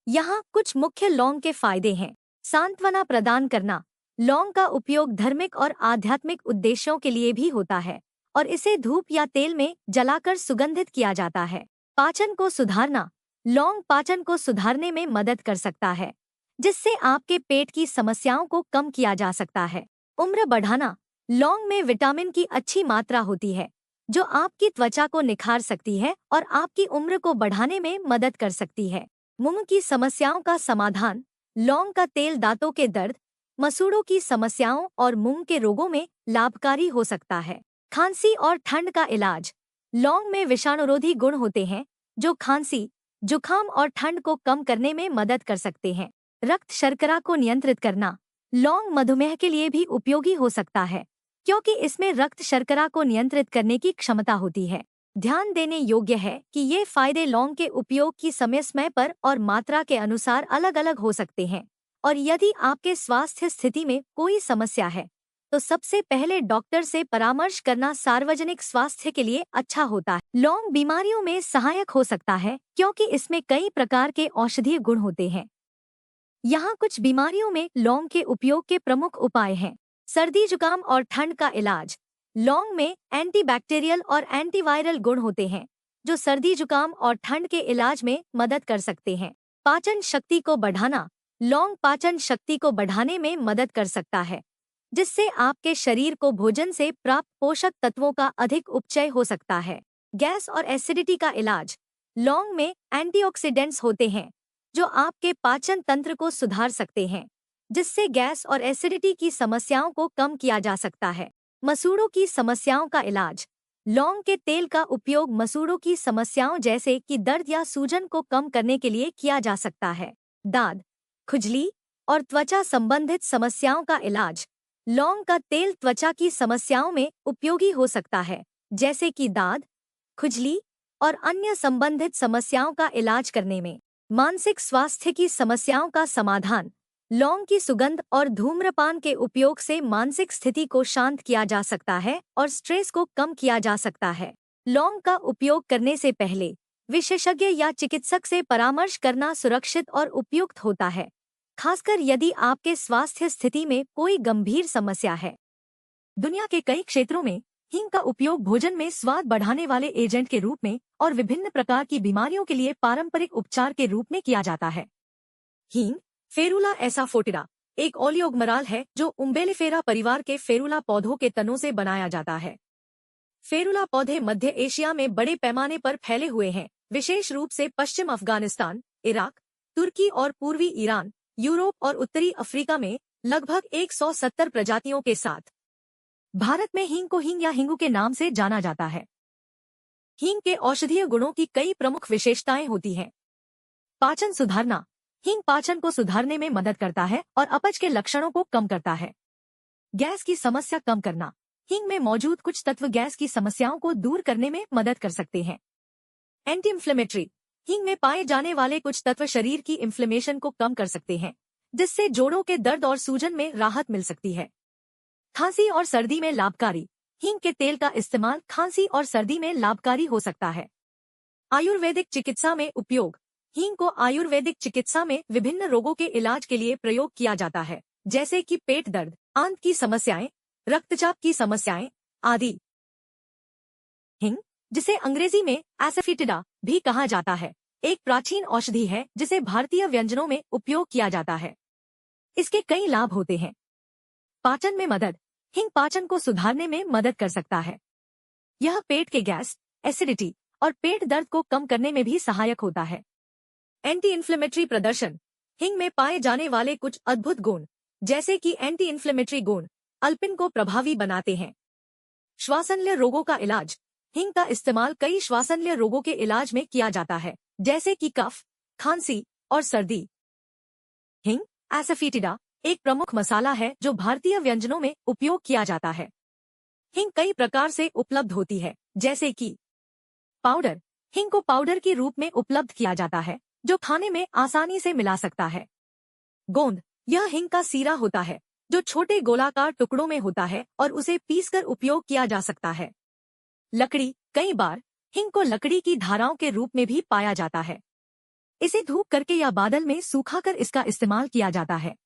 यहाँ कुछ मुख्य लौंग के फायदे हैं। सांत्वना प्रदान करना। लौंग का उपयोग धार्मिक और आध्यात्मिक उद्देश्यों के लिए भी होता है और इसे धूप या तेल में जलाकर सुगंधित किया जाता है। पाचन को सुधारना। लौंग पाचन को सुधारने में मदद कर सकता है, जिससे आपके पेट की समस्याओं को कम किया जा सकता है। उम्र बढ़ाना। लौंग में विटामिन की अच्छी मात्रा होती है, जो आपकी त्वचा को निखार सकती है और आपकी उम्र को बढ़ाने में मदद कर सकती है। मुंह की समस्याओं का समाधान। लौंग का तेल दांतों के दर्द, मसूड़ों की समस्याओं और मुंह के रोगों में लाभकारी हो सकता है। खांसी और ठंड का इलाज। लौंग में विषाणुरोधी गुण होते हैं, जो खांसी, जुकाम और ठंड को कम करने में मदद कर सकते हैं। रक्त शर्करा को नियंत्रित करना। लौंग मधुमेह के लिए भी उपयोगी हो सकता है, क्योंकि इसमें रक्त शर्करा को नियंत्रित करने की क्षमता होती है। ध्यान देने योग्य है कि ये फायदे लौंग के उपयोग की समय पर और मात्रा के अनुसार अलग अलग हो सकते हैं, और यदि आपके स्वास्थ्य स्थिति में कोई समस्या है तो सबसे पहले डॉक्टर से परामर्श करना सार्वजनिक स्वास्थ्य के लिए अच्छा होता है। लौंग बीमारियों में सहायक हो सकता है क्योंकि इसमें कई प्रकार के औषधीय गुण होते हैं। यहाँ कुछ बीमारियों में लौंग के उपयोग के प्रमुख उपाय हैं। सर्दी, जुकाम और ठंड का इलाज। लौंग में एंटीबैक्टीरियल और एंटीवायरल गुण होते हैं, जो सर्दी, जुकाम और ठंड के इलाज में मदद कर सकते हैं। पाचन शक्ति को बढ़ाना। लौंग पाचन शक्ति को बढ़ाने में मदद कर सकता है, जिससे आपके शरीर को भोजन से प्राप्त पोषक तत्वों का अधिक उपचय हो सकता है। गैस और एसिडिटी का इलाज। लौंग में एंटीऑक्सीडेंट्स होते हैं, जो आपके पाचन तंत्र को सुधार सकते हैं, जिससे गैस और एसिडिटी की समस्याओं को कम किया जा सकता है। मसूड़ों की समस्याओं का इलाज। लौंग के तेल का उपयोग मसूड़ों की समस्याओं जैसे कि दर्द या सूजन को कम करने के लिए किया जा सकता है। दाद, खुजली और त्वचा संबंधित समस्याओं का इलाज। लौंग का तेल त्वचा की समस्याओं में उपयोगी हो सकता है, जैसे कि दाद, खुजली और अन्य संबंधित समस्याओं का इलाज करने में। मानसिक स्वास्थ्य की समस्याओं का समाधान। लौंग की सुगंध और धूम्रपान के उपयोग से मानसिक स्थिति को शांत किया जा सकता है और स्ट्रेस को कम किया जा सकता है। लौंग का उपयोग करने से पहले विशेषज्ञ या चिकित्सक से परामर्श करना सुरक्षित और उपयुक्त होता है, खासकर यदि आपके स्वास्थ्य स्थिति में कोई गंभीर समस्या है। दुनिया के कई क्षेत्रों में हींग का उपयोग भोजन में स्वाद बढ़ाने वाले एजेंट के रूप में और विभिन्न प्रकार की बीमारियों के लिए पारंपरिक उपचार के रूप में किया जाता है। हींग फेरुला एसाफोटिडा एक ओलियोगमराल है जो उम्बेलिफेरा परिवार के फेरुला पौधों के तनों से बनाया जाता है। फेरुला पौधे मध्य एशिया में बड़े पैमाने पर फैले हुए हैं, विशेष रूप से पश्चिम अफगानिस्तान, इराक, तुर्की और पूर्वी ईरान, यूरोप और उत्तरी अफ्रीका में लगभग 170 प्रजातियों के साथ। भारत में हींग को हींग या हिंगू के नाम से जाना जाता है। हींग के औषधीय गुणों की कई प्रमुख विशेषताएं होती हैं। पाचन सुधारना। हींग पाचन को सुधारने में मदद करता है और अपच के लक्षणों को कम करता है। गैस की समस्या कम करना। हींग में मौजूद कुछ तत्व गैस की समस्याओं को दूर करने में मदद कर सकते हैं। Anti inflammatory. हींग में पाए जाने वाले कुछ तत्व शरीर की इन्फ्लेमेशन को कम कर सकते हैं, जिससे जोड़ों के दर्द और सूजन में राहत मिल सकती है। खांसी और सर्दी में लाभकारी। हींग के तेल का इस्तेमाल खांसी और सर्दी में लाभकारी हो सकता है। आयुर्वेदिक चिकित्सा में उपयोग। हींग को आयुर्वेदिक चिकित्सा में विभिन्न रोगों के इलाज के लिए प्रयोग किया जाता है, जैसे कि पेट दर्द, आंत की समस्याएं, रक्तचाप की समस्याएं आदि। हींग, जिसे अंग्रेजी में एसाफोटिडा भी कहा जाता है, एक प्राचीन औषधि है जिसे भारतीय व्यंजनों में उपयोग किया जाता है। इसके कई लाभ होते हैं। पाचन में मदद। हींग पाचन को सुधारने में मदद कर सकता है। यह पेट के गैस, एसिडिटी और पेट दर्द को कम करने में भी सहायक होता है। एंटी इन्फ्लेमेटरी प्रदर्शन। हींग में पाए जाने वाले कुछ अद्भुत गुण, जैसे कि एंटी इन्फ्लेमेटरी गुण, अल्पिन को प्रभावी बनाते हैं। श्वासनलिय रोगों का इलाज। हींग का इस्तेमाल कई श्वासनलिय रोगों के इलाज में किया जाता है, जैसे कि कफ, खांसी और सर्दी। हिंग एसाफेटिडा एक प्रमुख मसाला है जो भारतीय व्यंजनों में उपयोग किया जाता है। हिंग कई प्रकार से उपलब्ध होती है, जैसे कि पाउडर। हिंग को पाउडर के रूप में उपलब्ध किया जाता है, जो खाने में आसानी से मिला सकता है। गोंद, यह हिंग का सीरा होता है, जो छोटे गोलाकार टुकड़ों में होता है और उसे पीसकर उपयोग किया जा सकता है। लकड़ी, कई बार हिंग को लकड़ी की धाराओं के रूप में भी पाया जाता है। इसे धूप करके या बादल में सूखाकर इसका इस्तेमाल किया जाता है।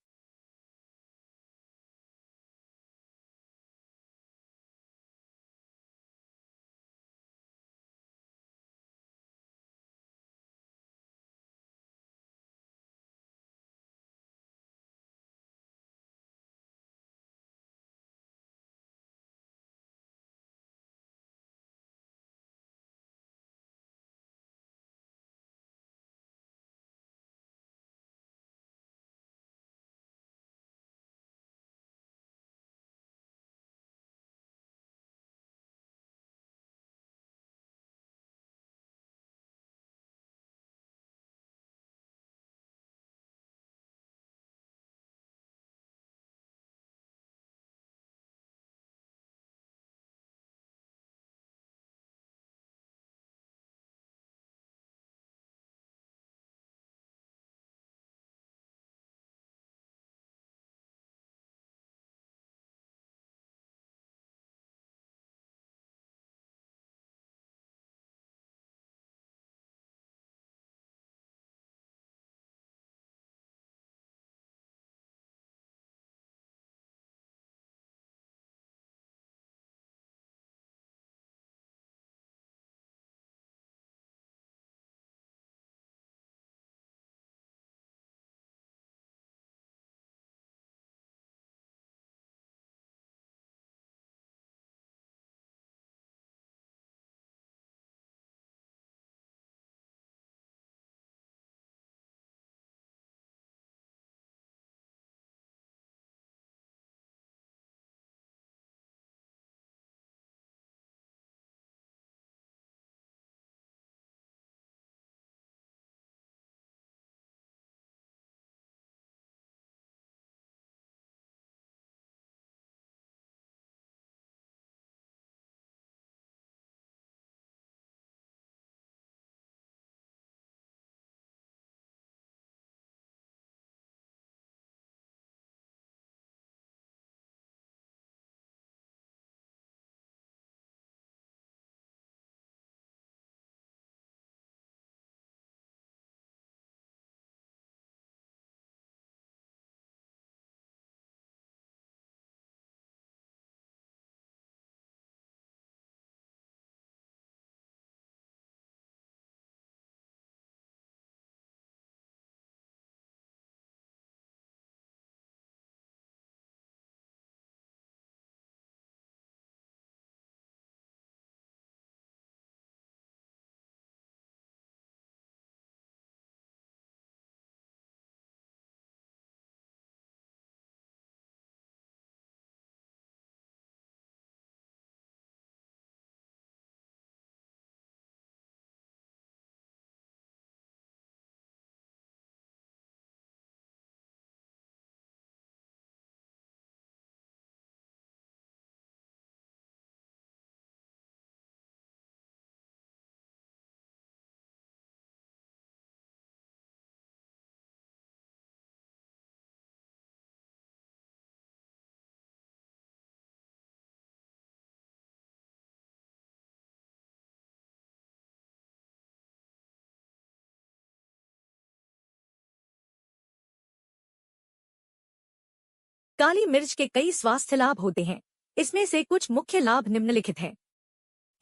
काली मिर्च के कई स्वास्थ्य लाभ होते हैं। इसमें से कुछ मुख्य लाभ निम्नलिखित हैं।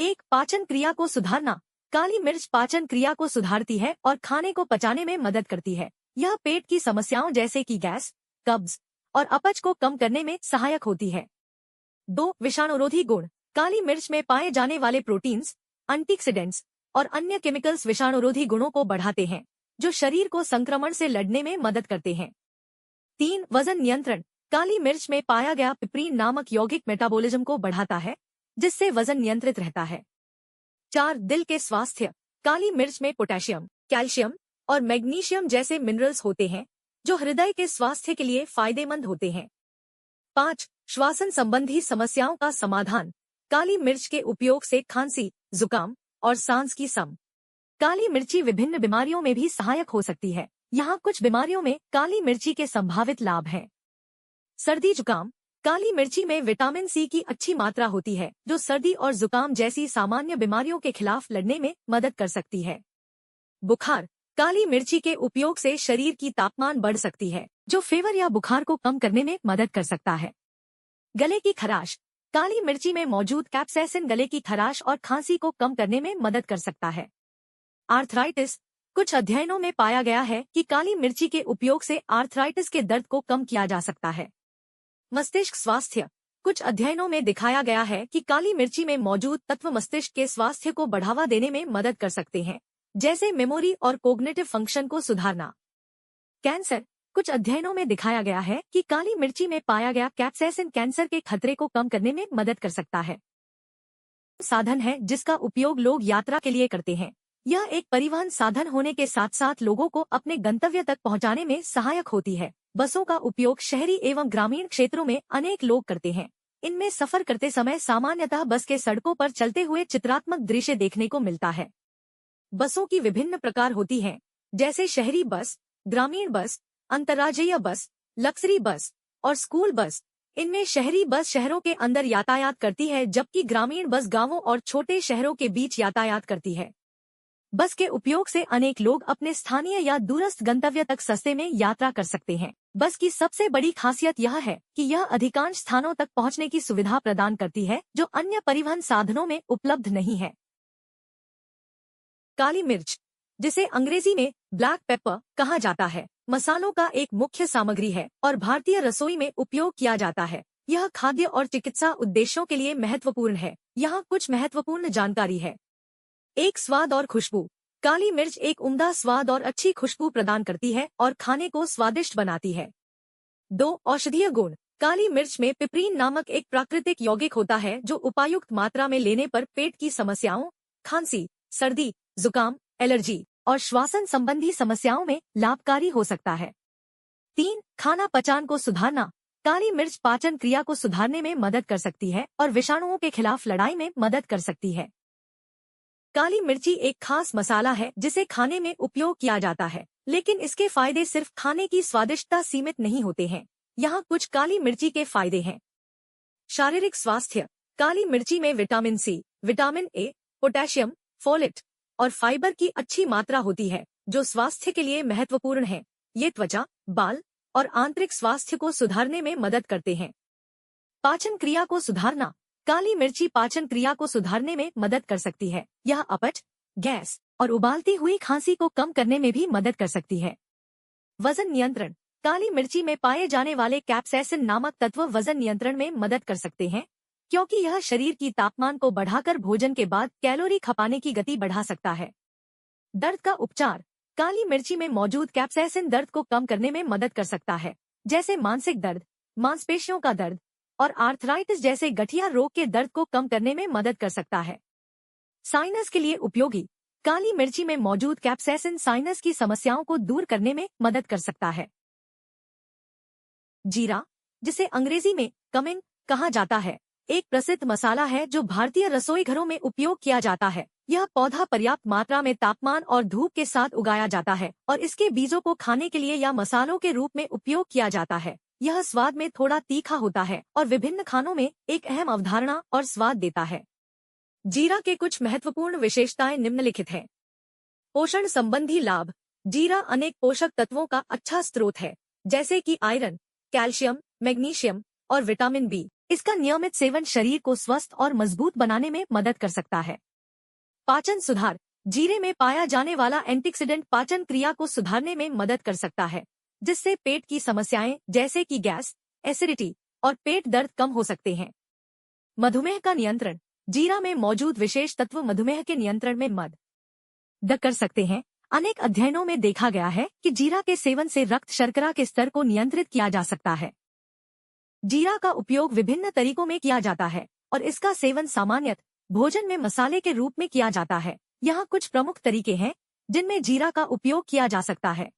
1. पाचन क्रिया को सुधारना। काली मिर्च पाचन क्रिया को सुधारती है और खाने को पचाने में मदद करती है। यह पेट की समस्याओं जैसे कि गैस, कब्ज और अपच को कम करने में सहायक होती है। 2. विषाणुरोधी गुण। काली मिर्च में पाए जाने वाले प्रोटीन्स, एंटीऑक्सीडेंट्स और अन्य केमिकल्स विषाणुरोधी गुणों को बढ़ाते हैं, जो शरीर को संक्रमण से लड़ने में मदद करते हैं। 3. वजन नियंत्रण। काली मिर्च में पाया गया पिपरीन नामक यौगिक मेटाबॉलिज्म को बढ़ाता है, जिससे वजन नियंत्रित रहता है। 4. दिल के स्वास्थ्य। काली मिर्च में पोटेशियम, कैल्शियम और मैग्नीशियम जैसे मिनरल्स होते हैं जो हृदय के स्वास्थ्य के लिए फायदेमंद होते हैं। 5. श्वसन संबंधी समस्याओं का समाधान। काली मिर्च के उपयोग से खांसी, जुकाम और सांस की सम। काली मिर्ची विभिन्न बीमारियों में भी सहायक हो सकती है। यहाँ कुछ बीमारियों में काली मिर्ची के संभावित लाभ हैं। सर्दी जुकाम। काली मिर्ची में विटामिन सी की अच्छी मात्रा होती है जो सर्दी और जुकाम जैसी सामान्य बीमारियों के खिलाफ लड़ने में मदद कर सकती है। बुखार। काली मिर्ची के उपयोग से शरीर की तापमान बढ़ सकती है जो फीवर या बुखार को कम करने में मदद कर सकता है। गले की खराश। काली मिर्ची में मौजूद कैप्साइसिन गले की खराश और खांसी को कम करने में मदद कर सकता है। आर्थराइटिस। कुछ अध्ययनों में पाया गया है कि काली मिर्ची के उपयोग से आर्थराइटिस के दर्द को कम किया जा सकता है। मस्तिष्क स्वास्थ्य। कुछ अध्ययनों में दिखाया गया है कि काली मिर्ची में मौजूद तत्व मस्तिष्क के स्वास्थ्य को बढ़ावा देने में मदद कर सकते हैं, जैसे मेमोरी और कोग्निटिव फंक्शन को सुधारना। कैंसर। कुछ अध्ययनों में दिखाया गया है कि काली मिर्ची में पाया गया कैप्साइसिन कैंसर के खतरे को कम करने में मदद कर सकता है। साधन है जिसका उपयोग लोग यात्रा के लिए करते हैं। यह एक परिवहन साधन होने के साथ साथ लोगों को अपने गंतव्य तक पहुंचाने में सहायक होती है। बसों का उपयोग शहरी एवं ग्रामीण क्षेत्रों में अनेक लोग करते हैं। इनमें सफर करते समय सामान्यतः बस के सड़कों पर चलते हुए चित्रात्मक दृश्य देखने को मिलता है। बसों की विभिन्न प्रकार होती हैं, जैसे शहरी बस, ग्रामीण बस, अंतर्राज्यीय बस, लक्जरी बस और स्कूल बस। इनमें शहरी बस शहरों के अंदर यातायात करती है, जबकि ग्रामीण बस गांवों और छोटे शहरों के बीच यातायात करती है। बस के उपयोग से अनेक लोग अपने स्थानीय या दूरस्थ गंतव्य तक सस्ते में यात्रा कर सकते हैं। बस की सबसे बड़ी खासियत यह है कि यह अधिकांश स्थानों तक पहुंचने की सुविधा प्रदान करती है जो अन्य परिवहन साधनों में उपलब्ध नहीं है। काली मिर्च, जिसे अंग्रेजी में ब्लैक पेपर कहा जाता है, मसालों का एक मुख्य सामग्री है और भारतीय रसोई में उपयोग किया जाता है। यह खाद्य और चिकित्सा उद्देश्यों के लिए महत्वपूर्ण है। यहाँ कुछ महत्वपूर्ण जानकारी है। 1. स्वाद और खुशबू। काली मिर्च एक उम्दा स्वाद और अच्छी खुशबू प्रदान करती है और खाने को स्वादिष्ट बनाती है। 2. औषधीय गुण। काली मिर्च में पिपरीन नामक एक प्राकृतिक यौगिक होता है जो उपायुक्त मात्रा में लेने पर पेट की समस्याओं, खांसी, सर्दी, जुकाम, एलर्जी और श्वसन संबंधी समस्याओं में लाभकारी हो सकता है। 3. खाना पचान को सुधारना। काली मिर्च पाचन क्रिया को सुधारने में मदद कर सकती है और विषाणुओं के खिलाफ लड़ाई में मदद कर सकती है। काली मिर्ची एक खास मसाला है जिसे खाने में उपयोग किया जाता है, लेकिन इसके फायदे सिर्फ खाने की स्वादिष्टता सीमित नहीं होते हैं। यहाँ कुछ काली मिर्ची के फायदे हैं। शारीरिक स्वास्थ्य। काली मिर्ची में vitamin C, vitamin A, potassium, folate और फाइबर की अच्छी मात्रा होती है जो स्वास्थ्य के लिए महत्वपूर्ण है। ये त्वचा, बाल और आंतरिक स्वास्थ्य को सुधारने में मदद करते हैं। पाचन क्रिया को सुधारना। काली मिर्ची पाचन क्रिया को सुधारने में मदद कर सकती है। यह अपच, गैस और उबालती हुई खांसी को कम करने में भी मदद कर सकती है। वजन नियंत्रण। काली मिर्ची में पाए जाने वाले कैप्साइसिन नामक तत्व वजन नियंत्रण में मदद कर सकते हैं, क्योंकि यह शरीर की तापमान को बढ़ाकर भोजन के बाद कैलोरी खपाने की गति बढ़ा सकता है। दर्द का उपचार। काली मिर्ची में मौजूद कैप्साइसिन दर्द को कम करने में मदद कर सकता है, जैसे मानसिक दर्द, मांसपेशियों का दर्द और आर्थराइटिस जैसे गठिया रोग के दर्द को कम करने में मदद कर सकता है। साइनस के लिए उपयोगी। काली मिर्ची में मौजूद कैप्साइसिन साइनस की समस्याओं को दूर करने में मदद कर सकता है। जीरा, जिसे अंग्रेजी में कमिंग कहा जाता है, एक प्रसिद्ध मसाला है जो भारतीय रसोई घरों में उपयोग किया जाता है। यह पौधा पर्याप्त मात्रा में तापमान और धूप के साथ उगाया जाता है और इसके बीजों को खाने के लिए या मसालों के रूप में उपयोग किया जाता है। यह स्वाद में थोड़ा तीखा होता है और विभिन्न खानों में एक अहम अवधारणा और स्वाद देता है। जीरा के कुछ महत्वपूर्ण विशेषताएं निम्नलिखित हैं। पोषण संबंधी लाभ। जीरा अनेक पोषक तत्वों का अच्छा स्रोत है, जैसे कि आयरन, कैल्शियम, मैग्नीशियम और विटामिन बी। इसका नियमित सेवन शरीर को स्वस्थ और मजबूत बनाने में मदद कर सकता है। पाचन सुधार। जीरे में पाया जाने वाला एंटीऑक्सीडेंट पाचन क्रिया को सुधारने में मदद कर सकता है, जिससे पेट की समस्याएं जैसे कि गैस, एसिडिटी और पेट दर्द कम हो सकते हैं। मधुमेह का नियंत्रण। जीरा में मौजूद विशेष तत्व मधुमेह के नियंत्रण में मदद कर सकते हैं। अनेक अध्ययनों में देखा गया है कि जीरा के सेवन से रक्त शर्करा के स्तर को नियंत्रित किया जा सकता है। जीरा का उपयोग विभिन्न तरीकों में किया जाता है और इसका सेवन सामान्यतः भोजन में मसाले के रूप में किया जाता है। यहाँ कुछ प्रमुख तरीके हैं। जिनमें जीरा का उपयोग किया जा सकता है।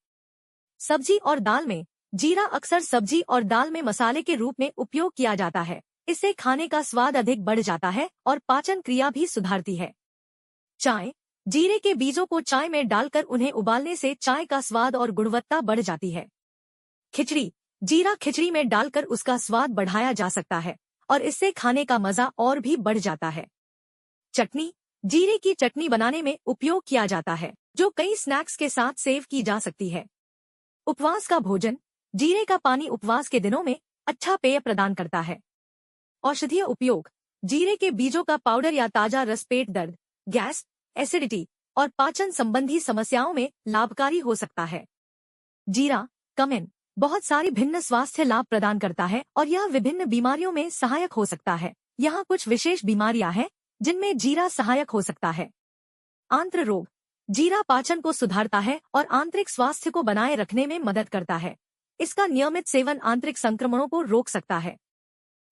सब्जी और दाल में जीरा अक्सर सब्जी और दाल में मसाले के रूप में उपयोग किया जाता है। इससे खाने का स्वाद अधिक बढ़ जाता है और पाचन क्रिया भी सुधारती है। चाय, जीरे के बीजों को चाय में डालकर उन्हें उबालने से चाय का स्वाद और गुणवत्ता बढ़ जाती है। खिचड़ी, जीरा खिचड़ी में डालकर उसका स्वाद बढ़ाया जा सकता है और इससे खाने का मजा और भी बढ़ जाता है। चटनी, जीरे की चटनी बनाने में उपयोग किया जाता है, जो कई स्नैक्स के साथ सेव की जा सकती है। उपवास का भोजन, जीरे का पानी उपवास के दिनों में अच्छा पेय प्रदान करता है। औषधीय उपयोग, जीरे के बीजों का पाउडर या ताजा रस पेट दर्द, गैस, एसिडिटी और पाचन संबंधी समस्याओं में लाभकारी हो सकता है। जीरा, कमिन, बहुत सारी भिन्न स्वास्थ्य लाभ प्रदान करता है और यह विभिन्न बीमारियों में सहायक हो सकता है। यहाँ कुछ विशेष बीमारियां हैं जिनमें जीरा सहायक हो सकता है। आंत्र रोग, जीरा पाचन को सुधारता है और आंतरिक स्वास्थ्य को बनाए रखने में मदद करता है। इसका नियमित सेवन आंतरिक संक्रमणों को रोक सकता है।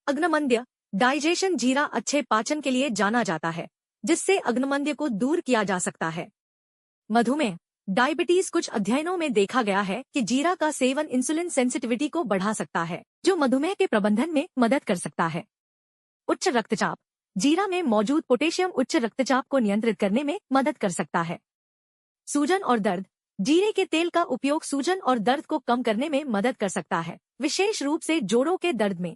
अग्नमंद्य, डाइजेशन, जीरा अच्छे पाचन के लिए जाना जाता है, जिससे अग्नमंद्य को दूर किया जा सकता है। मधुमेह, डायबिटीज, कुछ अध्ययनों में देखा गया है कि जीरा का सेवन इंसुलिन सेंसिटिविटी को बढ़ा सकता है, जो मधुमेह के प्रबंधन में मदद कर सकता है। उच्च रक्तचाप, जीरा में मौजूद पोटेशियम उच्च रक्तचाप को नियंत्रित करने में मदद कर सकता है। सूजन और दर्द, जीरे के तेल का उपयोग सूजन और दर्द को कम करने में मदद कर सकता है, विशेष रूप से जोड़ों के दर्द में।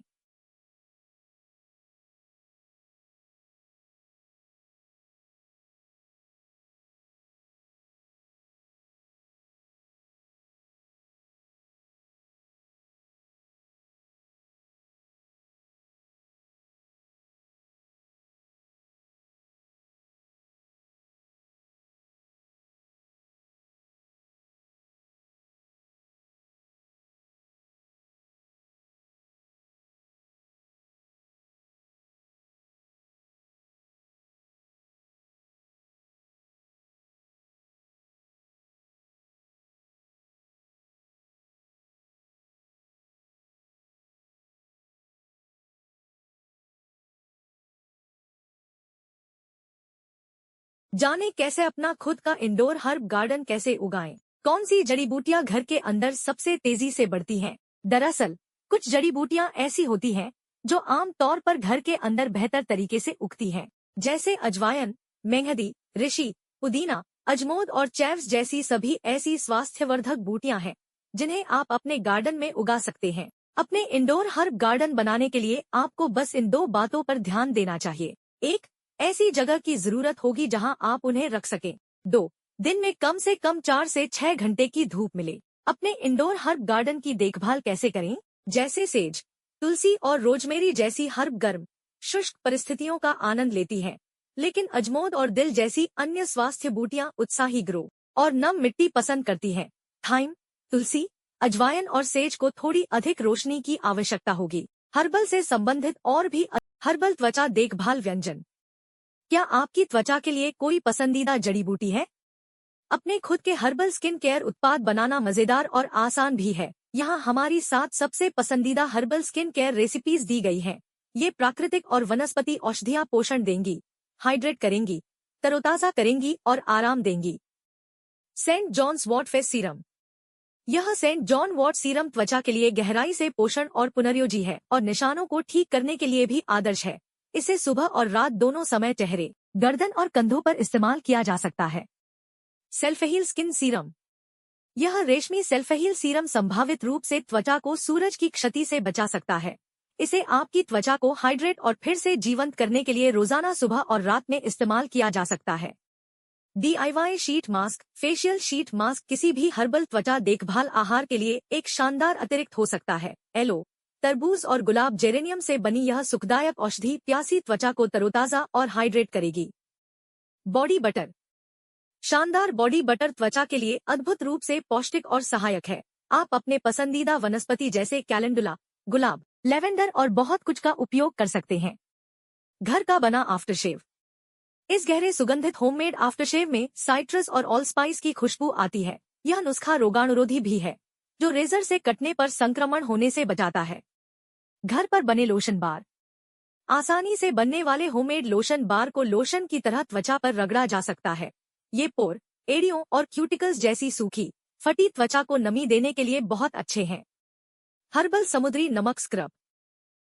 जाने कैसे अपना खुद का इंडोर हर्ब गार्डन कैसे उगाएं। कौन सी जड़ी बूटियां घर के अंदर सबसे तेजी से बढ़ती हैं? दरअसल कुछ जड़ी बूटियां ऐसी होती हैं जो आम तौर पर घर के अंदर बेहतर तरीके से उगती हैं, जैसे अजवायन, मेहंदी, ऋषि, पुदीना, अजमोद और चैव्स जैसी सभी ऐसी स्वास्थ्यवर्धक बूटियां हैं जिन्हें आप अपने गार्डन में उगा सकते हैं। अपने इंडोर हर्ब गार्डन बनाने के लिए आपको बस इन 2 बातों पर ध्यान देना चाहिए। 1, ऐसी जगह की जरूरत होगी जहां आप उन्हें रख सकें। 2, दिन में कम से कम 4 से 6 घंटे की धूप मिले। अपने इंडोर हर्ब गार्डन की देखभाल कैसे करें? जैसे सेज, तुलसी और रोजमेरी जैसी हर्ब गर्म, शुष्क परिस्थितियों का आनंद लेती हैं, लेकिन अजमोद और दिल जैसी अन्य स्वास्थ्य बूटियां उत्साही ग्रो और नम मिट्टी पसंद करती हैं। थाइम, तुलसी, अजवायन और सेज को थोड़ी अधिक रोशनी की आवश्यकता होगी। हर्बल से संबंधित और भी हर्बल त्वचा देखभाल व्यंजन। क्या आपकी त्वचा के लिए कोई पसंदीदा जड़ी बूटी है? अपने खुद के हर्बल स्किन केयर उत्पाद बनाना मजेदार और आसान भी है। यहाँ हमारी 7 सबसे पसंदीदा हर्बल स्किन केयर रेसिपीज दी गई हैं। ये प्राकृतिक और वनस्पति औषधियाँ पोषण देंगी, हाइड्रेट करेंगी, तरोताजा करेंगी और आराम देंगी। Saint John's wort face serum. यह सेंट जॉन वॉट सीरम त्वचा के लिए गहराई से पोषण और पुनर्योजी है और निशानों को ठीक करने के लिए भी आदर्श है। इसे सुबह और रात दोनों समय चेहरे, गर्दन और कंधों पर इस्तेमाल किया जा सकता है। सेल्फहील स्किन सीरम। यह रेशमी सेल्फहील सीरम संभावित रूप से त्वचा को सूरज की क्षति से बचा सकता है। इसे आपकी त्वचा को हाइड्रेट और फिर से जीवंत करने के लिए रोजाना सुबह और रात में इस्तेमाल किया जा सकता है। DIY sheet mask. Facial sheet mask किसी भी हर्बल त्वचा देखभाल आहार के लिए एक शानदार अतिरिक्त हो सकता है। एलो, तरबूज और गुलाब जेरेनियम से बनी यह सुखदायक औषधि प्यासी त्वचा को तरोताजा और हाइड्रेट करेगी। Body butter. शानदार बॉडी बटर त्वचा के लिए अद्भुत रूप से पौष्टिक और सहायक है। आप अपने पसंदीदा वनस्पति जैसे कैलेंडुला, गुलाब, लेवेंडर और बहुत कुछ का उपयोग कर सकते हैं। घर का बना आफ्टरशेव। इस गहरे सुगंधित होममेड आफ्टरशेव में साइट्रस और ऑलस्पाइस की खुशबू आती है। यह नुस्खा रोगाणुरोधी भी है, जो रेजर से कटने पर संक्रमण होने से बचाता है। घर पर बने लोशन बार। आसानी से बनने वाले होममेड लोशन बार को लोशन की तरह त्वचा पर रगड़ा जा सकता है। ये पोर, एड़ियों और क्यूटिकल्स जैसी सूखी फटी त्वचा को नमी देने के लिए बहुत अच्छे हैं। हर्बल समुद्री नमक स्क्रब।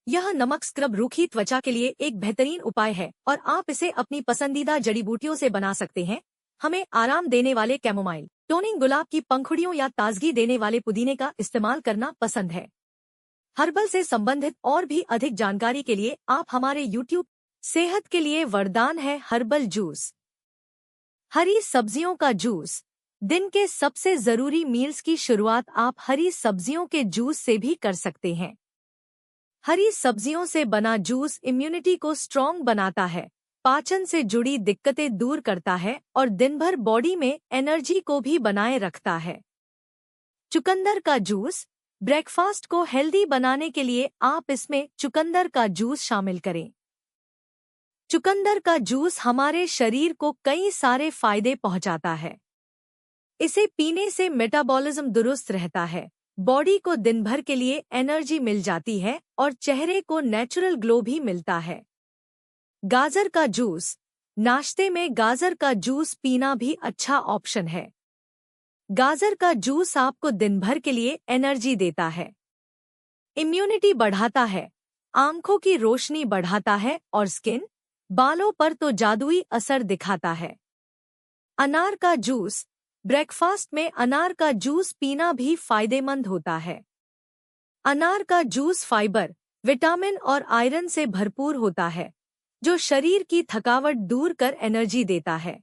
यह नमक स्क्रब रूखी त्वचा के लिए एक बेहतरीन उपाय है और आप इसे अपनी पसंदीदा जड़ी बूटियों से बना सकते हैं। हमें आराम देने वाले कैमोमाइल, टोनिंग गुलाब की पंखुड़ियों या ताजगी देने वाले पुदीने का इस्तेमाल करना पसंद है। हर्बल से संबंधित और भी अधिक जानकारी के लिए आप हमारे YouTube सेहत के लिए वरदान है हर्बल जूस। हरी सब्जियों का जूस। दिन के सबसे जरूरी मील्स की शुरुआत आप हरी सब्जियों के जूस से भी कर सकते हैं। हरी सब्जियों से बना जूस इम्यूनिटी को स्ट्रॉन्ग बनाता है, पाचन से जुड़ी दिक्कतें दूर करता है और दिन भर बॉडी में एनर्जी को भी बनाए रखता है। चुकंदर का जूस। ब्रेकफास्ट को हेल्दी बनाने के लिए आप इसमें चुकंदर का जूस शामिल करें। चुकंदर का जूस हमारे शरीर को कई सारे फायदे पहुंचाता है। इसे पीने से मेटाबॉलिज्म दुरुस्त रहता है, बॉडी को दिन भर के लिए एनर्जी मिल जाती है और चेहरे को नेचुरल ग्लो भी मिलता है। गाजर का जूस। नाश्ते में गाजर का जूस पीना भी अच्छा ऑप्शन है। गाजर का जूस आपको दिन भर के लिए एनर्जी देता है, इम्यूनिटी बढ़ाता है, आंखों की रोशनी बढ़ाता है और स्किन, बालों पर तो जादुई असर दिखाता है। अनार का जूस। ब्रेकफास्ट में अनार का जूस पीना भी फायदेमंद होता है। अनार का जूस फाइबर, विटामिन और आयरन से भरपूर होता है, जो शरीर की थकावट दूर कर एनर्जी देता है,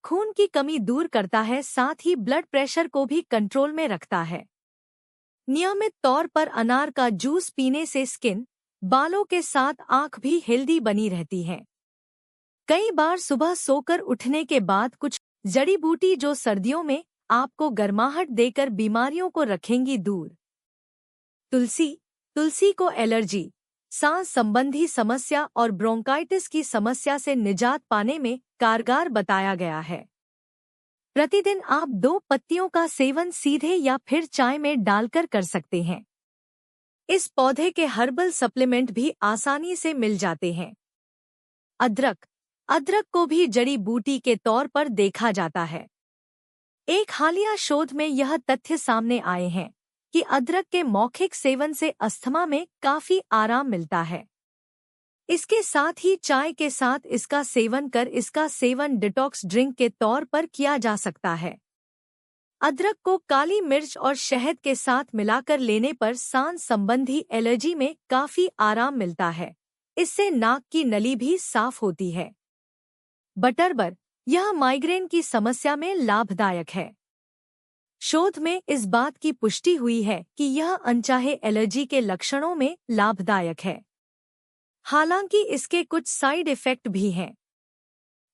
खून की कमी दूर करता है, साथ ही ब्लड प्रेशर को भी कंट्रोल में रखता है। नियमित तौर पर अनार का जूस पीने से स्किन, बालों के साथ आंख भी हेल्दी बनी रहती है। कई बार सुबह सोकर उठने के बाद कुछ जड़ी बूटी जो सर्दियों में आपको गर्माहट देकर बीमारियों को रखेंगी दूर। तुलसी। तुलसी को एलर्जी, सांस संबंधी समस्या और ब्रोंकाइटिस की समस्या से निजात पाने में कारगर बताया गया है। प्रतिदिन आप 2 पत्तियों का सेवन सीधे या फिर चाय में डालकर कर सकते हैं। इस पौधे के हर्बल सप्लीमेंट भी आसानी से मिल जाते हैं। अदरक। अदरक को भी जड़ी बूटी के तौर पर देखा जाता है। एक हालिया शोध में यह तथ्य सामने आए हैं कि अदरक के मौखिक सेवन से अस्थमा में काफी आराम मिलता है। इसके साथ ही चाय के साथ इसका सेवन कर इसका सेवन डिटॉक्स ड्रिंक के तौर पर किया जा सकता है। अदरक को काली मिर्च और शहद के साथ मिलाकर लेने पर सांस संबंधी एलर्जी में काफी आराम मिलता है। इससे नाक की नली भी साफ होती है। बटरबर। यह माइग्रेन की समस्या में लाभदायक है। शोध में इस बात की पुष्टि हुई है कि यह अनचाहे एलर्जी के लक्षणों में लाभदायक है। हालांकि इसके कुछ साइड इफेक्ट भी हैं।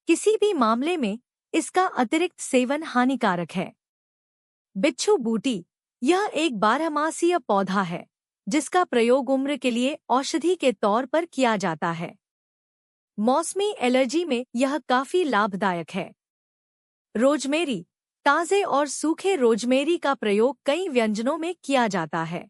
किसी भी मामले में इसका अतिरिक्त सेवन हानिकारक है। बिच्छू बूटी। यह एक बारहमासीय पौधा है जिसका प्रयोग उम्र के लिए औषधि के तौर पर किया जाता है। मौसमी एलर्जी में यह काफी लाभदायक है। रोजमेरी। ताजे और सूखे रोजमेरी का प्रयोग कई व्यंजनों में किया जाता है।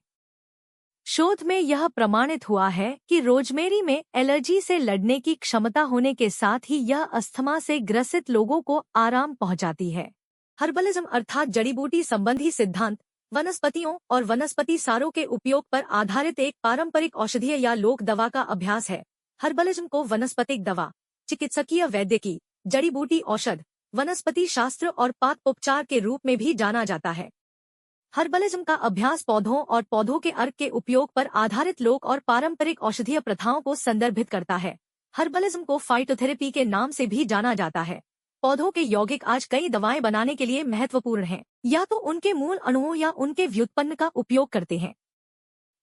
शोध में यह प्रमाणित हुआ है कि रोजमेरी में एलर्जी से लड़ने की क्षमता होने के साथ ही यह अस्थमा से ग्रसित लोगों को आराम पहुंचाती है। हर्बलिज्म अर्थात जड़ी बूटी संबंधी सिद्धांत वनस्पतियों और वनस्पति सारों के उपयोग पर आधारित एक पारंपरिक औषधीय या लोक दवा का अभ्यास है। हर्बलिज्म को वनस्पतिक दवा, चिकित्सकीय वैद्यकी, जड़ी बूटी औषध, वनस्पति शास्त्र और पादपोपचार के रूप में भी जाना जाता है। हर्बलिज्म का अभ्यास पौधों और पौधों के अर्क के उपयोग पर आधारित लोक और पारंपरिक औषधीय प्रथाओं को संदर्भित करता है। हर्बलिज्म को फाइटोथेरेपी के नाम से भी जाना जाता है। पौधों के यौगिक आज कई दवाएं बनाने के लिए महत्वपूर्ण हैं, या तो उनके मूल अणुओं या उनके व्युत्पन्न का उपयोग करते हैं।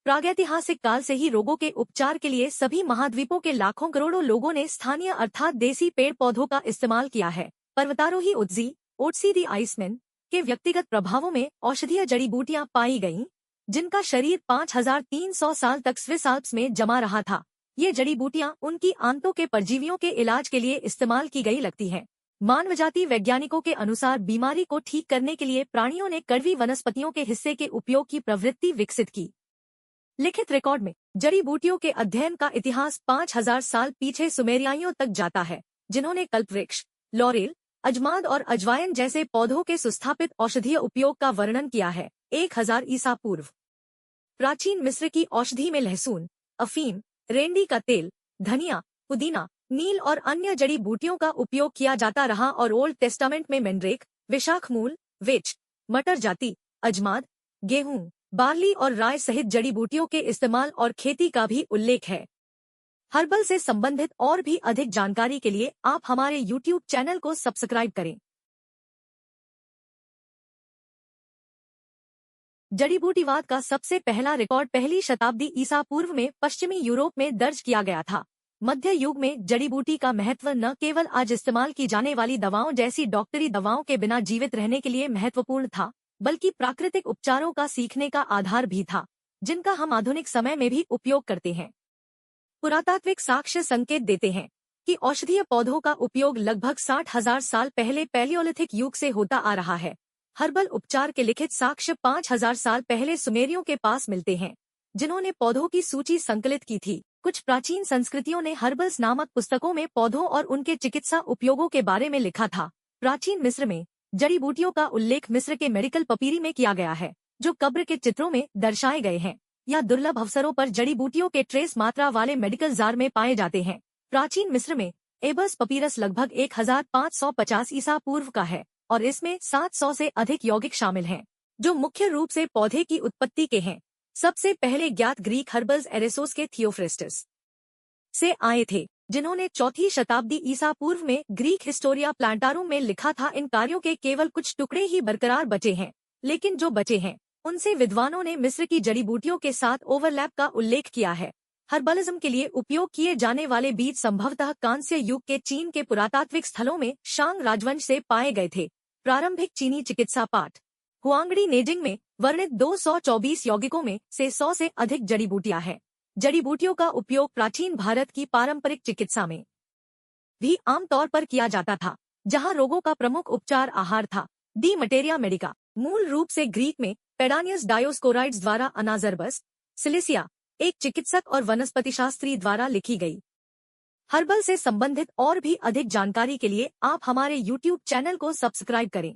प्रागैतिहासिक काल से ही रोगों के उपचार के लिए सभी महाद्वीपों के लाखों करोड़ों लोगों ने स्थानीय अर्थात देसी पेड़ पौधों का इस्तेमाल किया है। पर्वतारोही ओट्सी दी आइसमैन के व्यक्तिगत प्रभावों में औषधीय जड़ी बूटियां पाई गईं, जिनका शरीर 5300 साल तक स्विस आल्प्स में जमा रहा था। ये जड़ी बूटियां उनकी आंतों के परजीवियों के इलाज के लिए इस्तेमाल की गई लगती हैं। मानवजाति वैज्ञानिकों के अनुसार बीमारी को ठीक करने के लिए प्राणियों ने कड़वी वनस्पतियों के हिस्से के उपयोग की प्रवृत्ति विकसित की। लिखित रिकॉर्ड में जड़ी बूटियों के अध्ययन का इतिहास 5000 साल पीछे सुमेरियाइयों तक जाता है, जिन्होंने कल्पवृक्ष, लॉरेल, अजमाद और अजवायन जैसे पौधों के सुस्थापित औषधीय उपयोग का वर्णन किया है। 1000 ईसा पूर्व प्राचीन मिस्र की औषधि में लहसुन, अफीम, रेंडी का तेल, धनिया, पुदीना, नील और अन्य जड़ी बूटियों का उपयोग किया जाता रहा और ओल्ड टेस्टामेंट में मैंड्रेक, विशाखमूल, वेच, मटर जाति, अजमाद, गेहूं, बार्ली और राय सहित जड़ी बूटियों के इस्तेमाल और खेती का भी उल्लेख है। हर्बल से संबंधित और भी अधिक जानकारी के लिए आप हमारे YouTube चैनल को सब्सक्राइब करें। जड़ी बूटीवाद का सबसे पहला रिकॉर्ड पहली शताब्दी ईसा पूर्व में पश्चिमी यूरोप में दर्ज किया गया था। मध्य युग में जड़ी बूटी का महत्व न केवल आज इस्तेमाल की जाने वाली दवाओं जैसी डॉक्टरी दवाओं के बिना जीवित रहने के लिए महत्वपूर्ण था, बल्कि प्राकृतिक उपचारों का सीखने का आधार भी था, जिनका हम आधुनिक समय में भी उपयोग करते हैं। पुरातात्विक साक्ष्य संकेत देते हैं कि औषधीय पौधों का उपयोग लगभग 60,000 साल पहले पैलियोलिथिक युग से होता आ रहा है। हर्बल उपचार के लिखित साक्ष्य 5000 साल पहले सुमेरियों के पास मिलते हैं, जिन्होंने पौधों की सूची संकलित की थी। कुछ प्राचीन संस्कृतियों ने हर्बल्स नामक पुस्तकों में पौधों और उनके चिकित्सा उपयोगों के बारे में लिखा था। प्राचीन मिस्र में जड़ी बूटियों का उल्लेख मिस्र के मेडिकल पपीरी में किया गया है, जो कब्र के चित्रों में दर्शाए गए हैं या दुर्लभ अवसरों पर जड़ी बूटियों के ट्रेस मात्रा वाले मेडिकल जार में पाए जाते हैं। प्राचीन मिस्र में एबस पपीरस लगभग 1550 ईसा पूर्व का है और इसमें 700 से अधिक यौगिक शामिल हैं, जो मुख्य रूप से पौधे की उत्पत्ति के हैं। सबसे पहले ज्ञात ग्रीक हर्बल्स एरेसोस के थियोफ्रेस्टस से आए थे, जिन्होंने 4वीं शताब्दी ईसा पूर्व में ग्रीक हिस्टोरिया प्लांटारूम में लिखा था। इन कार्यों के केवल कुछ टुकड़े ही बरकरार बचे हैं, लेकिन जो बचे हैं उनसे विद्वानों ने मिस्र की जड़ी बूटियों के साथ ओवरलैप का उल्लेख किया है। हर्बलिज्म के लिए उपयोग किए जाने वाले बीज संभवतः कांस्य युग के चीन के पुरातात्विक स्थलों में शांग राजवंश से पाए गए थे। प्रारंभिक चीनी चिकित्सा पाठ हुआंगडी नेजिंग में वर्णित 224 यौगिकों में से 100 से अधिक जड़ी बूटियां हैं। जड़ी बूटियों का उपयोग प्राचीन भारत की पारंपरिक चिकित्सा में भी आमतौर पर किया जाता था, जहां रोगों का प्रमुख उपचार आहार था। डी मटेरिया मेडिका मूल रूप से ग्रीक में पेडानियस डायोस्कोराइड्स द्वारा अनाजरबस सिलिसिया, एक चिकित्सक और वनस्पतिशास्त्री द्वारा लिखी गई। हर्बल से संबंधित और भी अधिक जानकारी के लिए आप हमारे YouTube चैनल को सब्सक्राइब करें।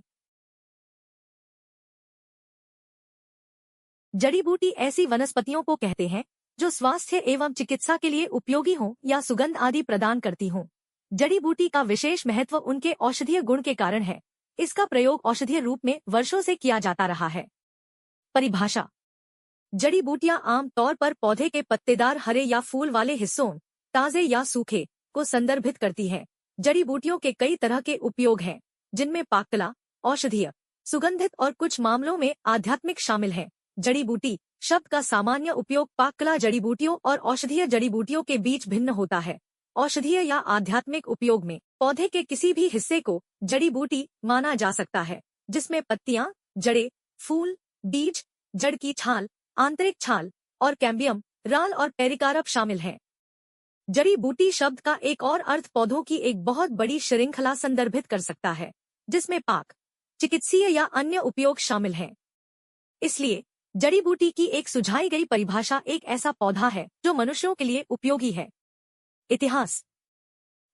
जड़ी बूटी ऐसी वनस्पतियों को कहते हैं जो स्वास्थ्य एवं चिकित्सा के लिए उपयोगी हों या सुगंध आदि प्रदान करती हों। जड़ी बूटी का विशेष महत्व उनके औषधीय गुण के कारण है। इसका प्रयोग औषधीय रूप में वर्षों से किया जाता रहा है। परिभाषा: जड़ी बूटियां आम तौर पर पौधे के पत्तेदार हरे या फूल वाले हिस्सों, ताजे या सूखे, को संदर्भित करती हैं। जड़ी बूटियों के कई तरह के उपयोग हैं, जिनमें पाककला, औषधीय, सुगंधित और कुछ मामलों में आध्यात्मिक शामिल हैं। जड़ी बूटी शब्द का सामान्य उपयोग पाककला जड़ी बूटियों और औषधीय जड़ी बूटियों के बीच भिन्न होता है। औषधीय या आध्यात्मिक उपयोग में पौधे के किसी भी हिस्से को जड़ी बूटी माना जा सकता है, जिसमें पत्तियां, जड़ें, फूल, बीज, जड़ की छाल, आंतरिक छाल और कैम्बियम, राल और पेरिकार्प शामिल हैं। जड़ी बूटी शब्द का एक और अर्थ पौधों की एक बहुत बड़ी श्रृंखला संदर्भित कर सकता है, जिसमें पाक, चिकित्सीय या अन्य उपयोग शामिल हैं। इसलिए जड़ी बूटी की एक सुझाई गई परिभाषा एक ऐसा पौधा है जो मनुष्यों के लिए उपयोगी है। इतिहास: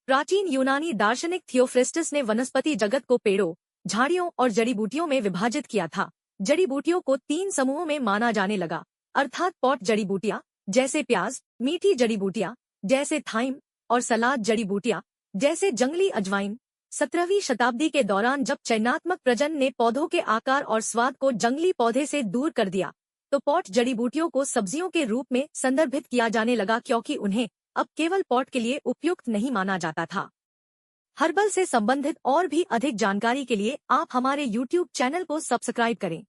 प्राचीन यूनानी दार्शनिक थियोफ्रेस्टस ने वनस्पति जगत को पेड़ों, झाड़ियों और जड़ी बूटियों में विभाजित किया था। जड़ी बूटियों को 3 समूहों में माना जाने लगा, अर्थात पॉट जड़ी बूटियां जैसे प्याज, मीठी जड़ी बूटियां जैसे थाइम और सलाद जड़ी बूटियां जैसे जंगली अजवाइन। 17वीं शताब्दी के दौरान जब चयनात्मक प्रजनन ने पौधों के आकार और स्वाद को जंगली पौधे से दूर कर दिया, तो पॉट जड़ी बूटियों को सब्जियों के रूप में संदर्भित किया जाने लगा, क्योंकि उन्हें अब केवल पॉट के लिए उपयुक्त नहीं माना जाता था। हर्बल से संबंधित और भी अधिक जानकारी के लिए आप हमारे YouTube चैनल को सब्सक्राइब करें।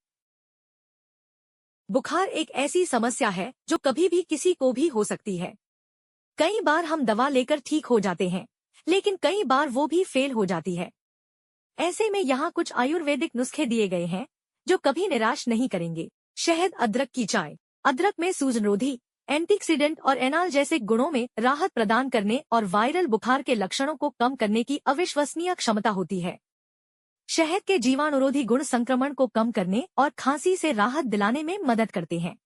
बुखार एक ऐसी समस्या है जो कभी भी किसी को भी हो सकती है। कई बार हम दवा लेकर ठीक हो जाते हैं, लेकिन कई बार वो भी फेल हो जाती है। ऐसे में यहाँ कुछ आयुर्वेदिक नुस्खे दिए गए हैं जो कभी निराश नहीं करेंगे। शहद अदरक की चाय। अदरक में सूजनरोधी, एंटीऑक्सीडेंट और एनाल जैसे गुणों में राहत प्रदान करने और वायरल बुखार के लक्षणों को कम करने की अविश्वसनीय क्षमता होती है। शहद के जीवाणुरोधी गुण संक्रमण को कम करने और खांसी से राहत दिलाने में मदद करते हैं।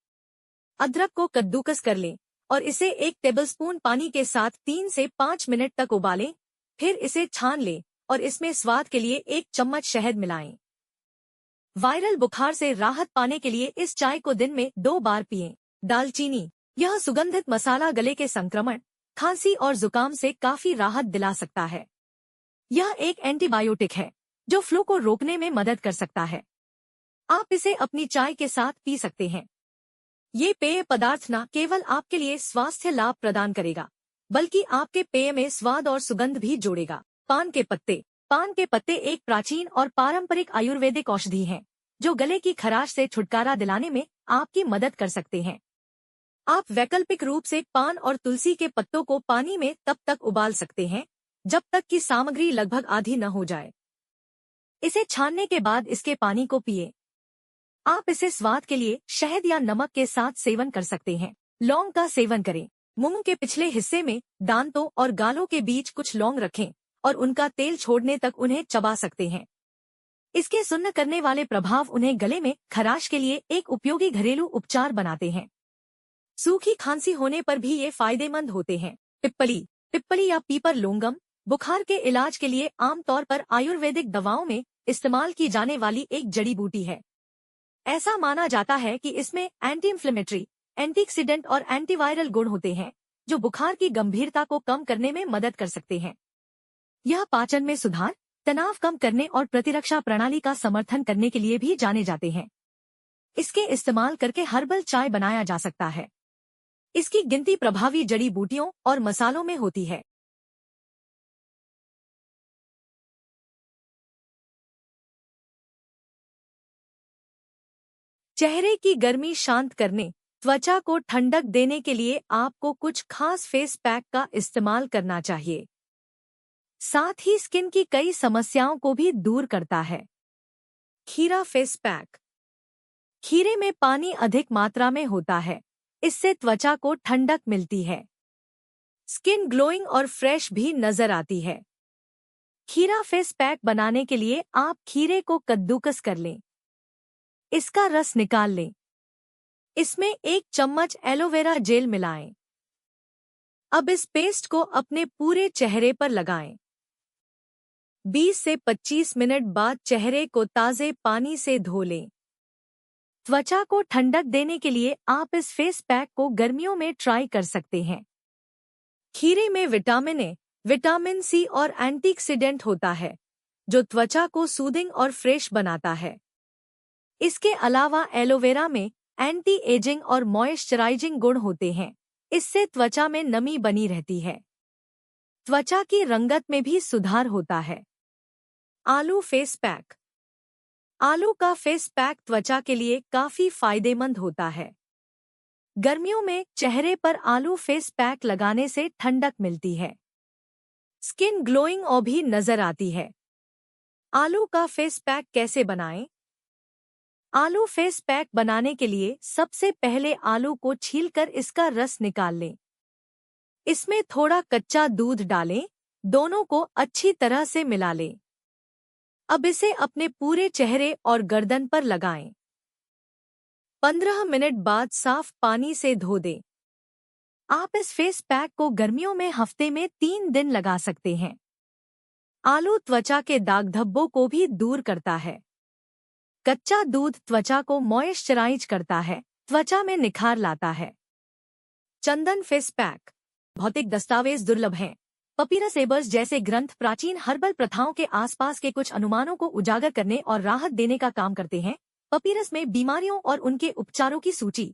अदरक को कद्दूकस कर लें और इसे 1 टेबलस्पून पानी के साथ 3 से 5 मिनट तक उबालें। फिर इसे छान लें और इसमें स्वाद के लिए 1 चम्मच शहद मिलाएं। वायरल बुखार से राहत पाने के लिए इस चाय को दिन में 2 बार पिएं। दालचीनी, यह सुगंधित मसाला गले के संक्रमण, खांसी और जुकाम से काफी राहत दिला सकता है। यह एक एंटीबायोटिक है जो फ्लू को रोकने में मदद कर सकता है। आप इसे अपनी चाय के साथ पी सकते हैं। ये पेय पदार्थ न केवल आपके लिए स्वास्थ्य लाभ प्रदान करेगा, बल्कि आपके पेय में स्वाद और सुगंध भी जोड़ेगा। पान के पत्ते, पान के पत्ते एक प्राचीन और पारंपरिक आयुर्वेदिक औषधि हैं, जो गले की खराश से छुटकारा दिलाने में आपकी मदद कर सकते हैं। आप वैकल्पिक रूप से पान और तुलसी के पत्तों को पानी में तब तक उबाल सकते हैं जब तक कि सामग्री लगभग आधी न हो जाए। इसे छानने के बाद इसके पानी को पिए। आप इसे स्वाद के लिए शहद या नमक के साथ सेवन कर सकते हैं। लौंग का सेवन करें। मुंह के पिछले हिस्से में दांतों और गालों के बीच कुछ लौंग रखें और उनका तेल छोड़ने तक उन्हें चबा सकते हैं। इसके सुन्न करने वाले प्रभाव उन्हें गले में खराश के लिए एक उपयोगी घरेलू उपचार बनाते हैं। सूखी खांसी होने पर भी ये फायदेमंद होते हैं। पिप्पली, पिप्पली या पीपर लोंगम बुखार के इलाज के लिए आमतौर पर आयुर्वेदिक दवाओं में इस्तेमाल की जाने वाली एक जड़ी बूटी है। ऐसा माना जाता है कि इसमें एंटी इंफ्लेमेटरी, एंटीऑक्सीडेंट और एंटीवायरल गुण होते हैं, जो बुखार की गंभीरता को कम करने में मदद कर सकते हैं। यह पाचन में सुधार, तनाव कम करने और प्रतिरक्षा प्रणाली का समर्थन करने के लिए भी जाने जाते हैं। इसके इस्तेमाल करके हर्बल चाय बनाया जा सकता है। इसकी गिनती प्रभावी जड़ी बूटियों और मसालों में होती है। चेहरे की गर्मी शांत करने, त्वचा को ठंडक देने के लिए आपको कुछ खास फेस पैक का इस्तेमाल करना चाहिए। साथ ही स्किन की कई समस्याओं को भी दूर करता है। खीरा फेस पैक। खीरे में पानी अधिक मात्रा में होता है, इससे त्वचा को ठंडक मिलती है। स्किन ग्लोइंग और फ्रेश भी नजर आती है। खीरा फेस पैक बनाने के लिए आप खीरे को कद्दूकस कर लें। इसका रस निकाल लें। इसमें 1 चम्मच एलोवेरा जेल मिलाएं। अब इस पेस्ट को अपने पूरे चेहरे पर लगाएं। 20 से 25 मिनट बाद चेहरे को ताज़े पानी से धो लें। त्वचा को ठंडक देने के लिए आप इस फेस पैक को गर्मियों में ट्राई कर सकते हैं। खीरे में विटामिन ए, विटामिन सी और एंटीऑक्सीडेंट होता है, जो त्वचा को सूदिंग और फ्रेश बनाता है। इसके अलावा एलोवेरा में एंटी एजिंग और मॉइस्चराइजिंग गुण होते हैं, इससे त्वचा में नमी बनी रहती है। त्वचा की रंगत में भी सुधार होता है। आलू फेस पैक। आलू का फेस पैक त्वचा के लिए काफी फायदेमंद होता है। गर्मियों में चेहरे पर आलू फेस पैक लगाने से ठंडक मिलती है। स्किन ग्लोइंग और भी नजर आती है। आलू का फेस पैक कैसे बनाएं? आलू फेस पैक बनाने के लिए सबसे पहले आलू को छीलकर इसका रस निकाल लें। इसमें थोड़ा कच्चा दूध डालें, दोनों को अच्छी तरह से मिला लें। अब इसे अपने पूरे चेहरे और गर्दन पर लगाएं। 15 मिनट बाद साफ पानी से धो दें। आप इस फेस पैक को गर्मियों में हफ्ते में 3 दिन लगा सकते हैं। आलू त्वचा के दाग धब्बों को भी दूर करता है। कच्चा दूध त्वचा को मॉइस्चराइज करता है, त्वचा में निखार लाता है। चंदन फेस पैक। भौतिक दस्तावेज दुर्लभ हैं। पपीरस एबर्स जैसे ग्रंथ प्राचीन हर्बल प्रथाओं के आसपास के कुछ अनुमानों को उजागर करने और राहत देने का काम करते हैं। पपीरस में बीमारियों और उनके उपचारों की सूची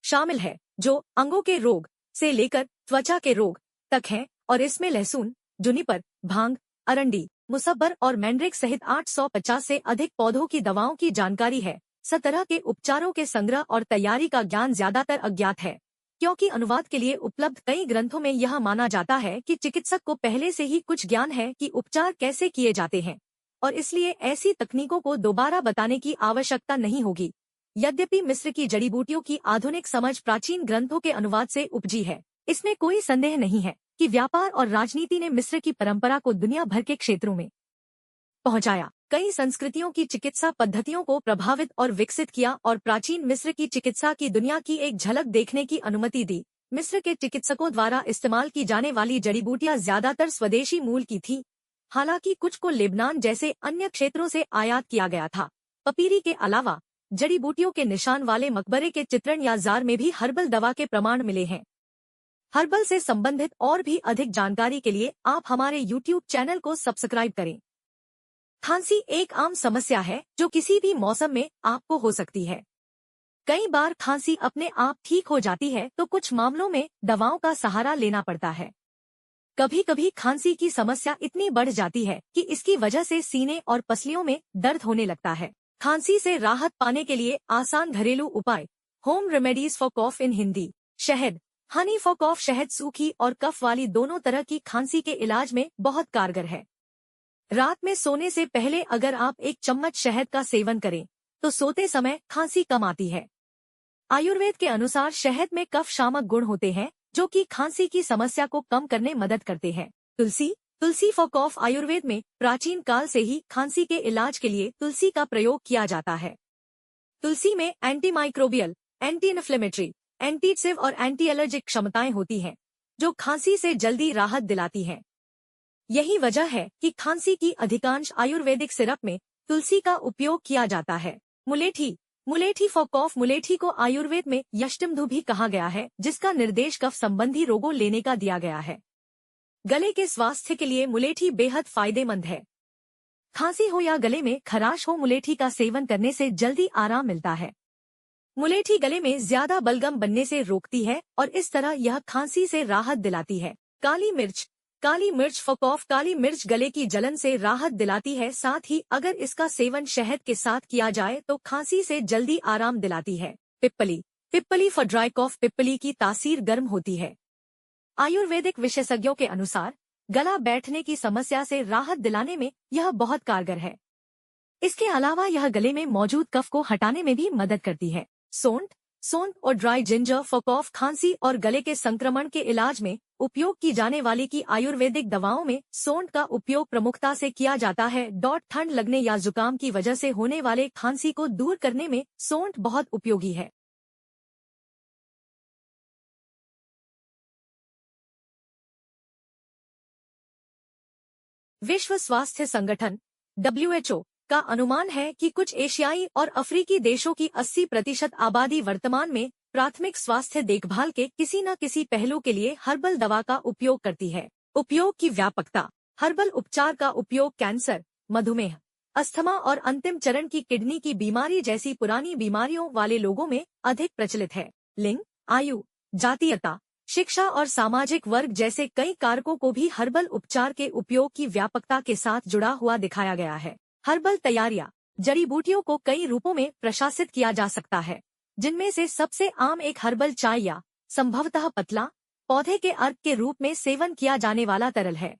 शामिल है, जो अंगों के रोग से लेकर त्वचा के रोग तक है, और इसमें लहसुन, जुनिपर, भांग, अरंडी, मुसब्बर और मैंड्रिक सहित 850 से अधिक पौधों की दवाओं की जानकारी है। 17 के उपचारों के संग्रह और तैयारी का ज्ञान ज्यादातर अज्ञात है, क्योंकि अनुवाद के लिए उपलब्ध कई ग्रंथों में यह माना जाता है कि चिकित्सक को पहले से ही कुछ ज्ञान है कि उपचार कैसे किए जाते हैं, और इसलिए ऐसी तकनीकों को दोबारा बताने की आवश्यकता नहीं होगी। यद्यपि मिस्र की जड़ी बूटियों की आधुनिक समझ प्राचीन ग्रंथों के अनुवाद से उपजी है, इसमें कोई संदेह नहीं है कि व्यापार और राजनीति ने मिस्र की परंपरा को दुनिया भर के क्षेत्रों में पहुंचाया, कई संस्कृतियों की चिकित्सा पद्धतियों को प्रभावित और विकसित किया और प्राचीन मिस्र की चिकित्सा की दुनिया की एक झलक देखने की अनुमति दी। मिस्र के चिकित्सकों द्वारा इस्तेमाल की जाने वाली जड़ी बूटियां ज्यादातर स्वदेशी मूल की थी। हालांकि कुछ को लेबनान जैसे अन्य क्षेत्रों से आयात किया गया था। पपीरी के अलावा जड़ी बूटियों के निशान वाले मकबरे के चित्रण या जार में भी हर्बल दवा के प्रमाण मिले हैं। हर्बल से संबंधित और भी अधिक जानकारी के लिए आप हमारे YouTube चैनल को सब्सक्राइब करें। खांसी एक आम समस्या है जो किसी भी मौसम में आपको हो सकती है। कई बार खांसी अपने आप ठीक हो जाती है तो कुछ मामलों में दवाओं का सहारा लेना पड़ता है। कभी कभी खांसी की समस्या इतनी बढ़ जाती है कि इसकी वजह से सीने और पसलियों में दर्द होने लगता है। खांसी से राहत पाने के लिए आसान घरेलू उपाय। होम रेमेडीज फॉर कॉफ इन हिंदी। शहद। हनी फॉर कॉफ। शहद सूखी और कफ वाली दोनों तरह की खांसी के इलाज में बहुत कारगर है। रात में सोने से पहले अगर आप 1 चम्मच शहद का सेवन करें तो सोते समय खांसी कम आती है। आयुर्वेद के अनुसार शहद में कफ शामक गुण होते हैं जो कि खांसी की समस्या को कम करने मदद करते हैं। तुलसी फॉर कॉफ। आयुर्वेद में प्राचीन काल से ही खांसी के इलाज के लिए तुलसी का प्रयोग किया जाता है। तुलसी में एंटीमाइक्रोबियल, एंटी इन्फ्लेमेटरी, एंटीसेव और एंटी एलर्जिक क्षमताएं होती हैं जो खांसी से जल्दी राहत दिलाती हैं। यही वजह है कि खांसी की अधिकांश आयुर्वेदिक सिरप में तुलसी का उपयोग किया जाता है। मुलेठी फॉर कॉफ। मुलेठी को आयुर्वेद में यष्टिमधु भी कहा गया है जिसका निर्देश कफ संबंधी रोगों लेने का दिया गया है। गले के स्वास्थ्य के लिए मुलेठी बेहद फायदेमंद है। खांसी हो या गले में खराश हो, मुलेठी का सेवन करने से जल्दी आराम मिलता है। मुलेठी गले में ज्यादा बलगम बनने से रोकती है और इस तरह यह खांसी से राहत दिलाती है। काली मिर्च फॉर कॉफ। काली मिर्च गले की जलन से राहत दिलाती है, साथ ही अगर इसका सेवन शहद के साथ किया जाए तो खांसी से जल्दी आराम दिलाती है। पिप्पली फॉर ड्राई कॉफ। पिप्पली की तासीर गर्म होती है। आयुर्वेदिक विशेषज्ञों के अनुसार गला बैठने की समस्या से राहत दिलाने में यह बहुत कारगर है। इसके अलावा यह गले में मौजूद कफ को हटाने में भी मदद करती है। सौंठ और ड्राई जिंजर फॉर कॉफ। खांसी और गले के संक्रमण के इलाज में उपयोग की जाने वाली की आयुर्वेदिक दवाओं में सौंठ का उपयोग प्रमुखता से किया जाता है। ठंड लगने या जुकाम की वजह से होने वाले खांसी को दूर करने में सौंठ बहुत उपयोगी है। विश्व स्वास्थ्य संगठन WHO का अनुमान है कि कुछ एशियाई और अफ्रीकी देशों की 80% आबादी वर्तमान में प्राथमिक स्वास्थ्य देखभाल के किसी न किसी पहलू के लिए हर्बल दवा का उपयोग करती है। उपयोग की व्यापकता। हर्बल उपचार का उपयोग कैंसर, मधुमेह, अस्थमा और अंतिम चरण की किडनी की बीमारी जैसी पुरानी बीमारियों वाले लोगों में अधिक प्रचलित है। लिंग, आयु, जातीयता, शिक्षा और सामाजिक वर्ग जैसे कई कारकों को भी हर्बल उपचार के उपयोग की व्यापकता के साथ जुड़ा हुआ दिखाया गया है। हर्बल तैयारियां। जड़ी बूटियों को कई रूपों में प्रशासित किया जा सकता है, जिनमें से सबसे आम एक हर्बल चाय या संभवतः पतला पौधे के अर्क के रूप में सेवन किया जाने वाला तरल है।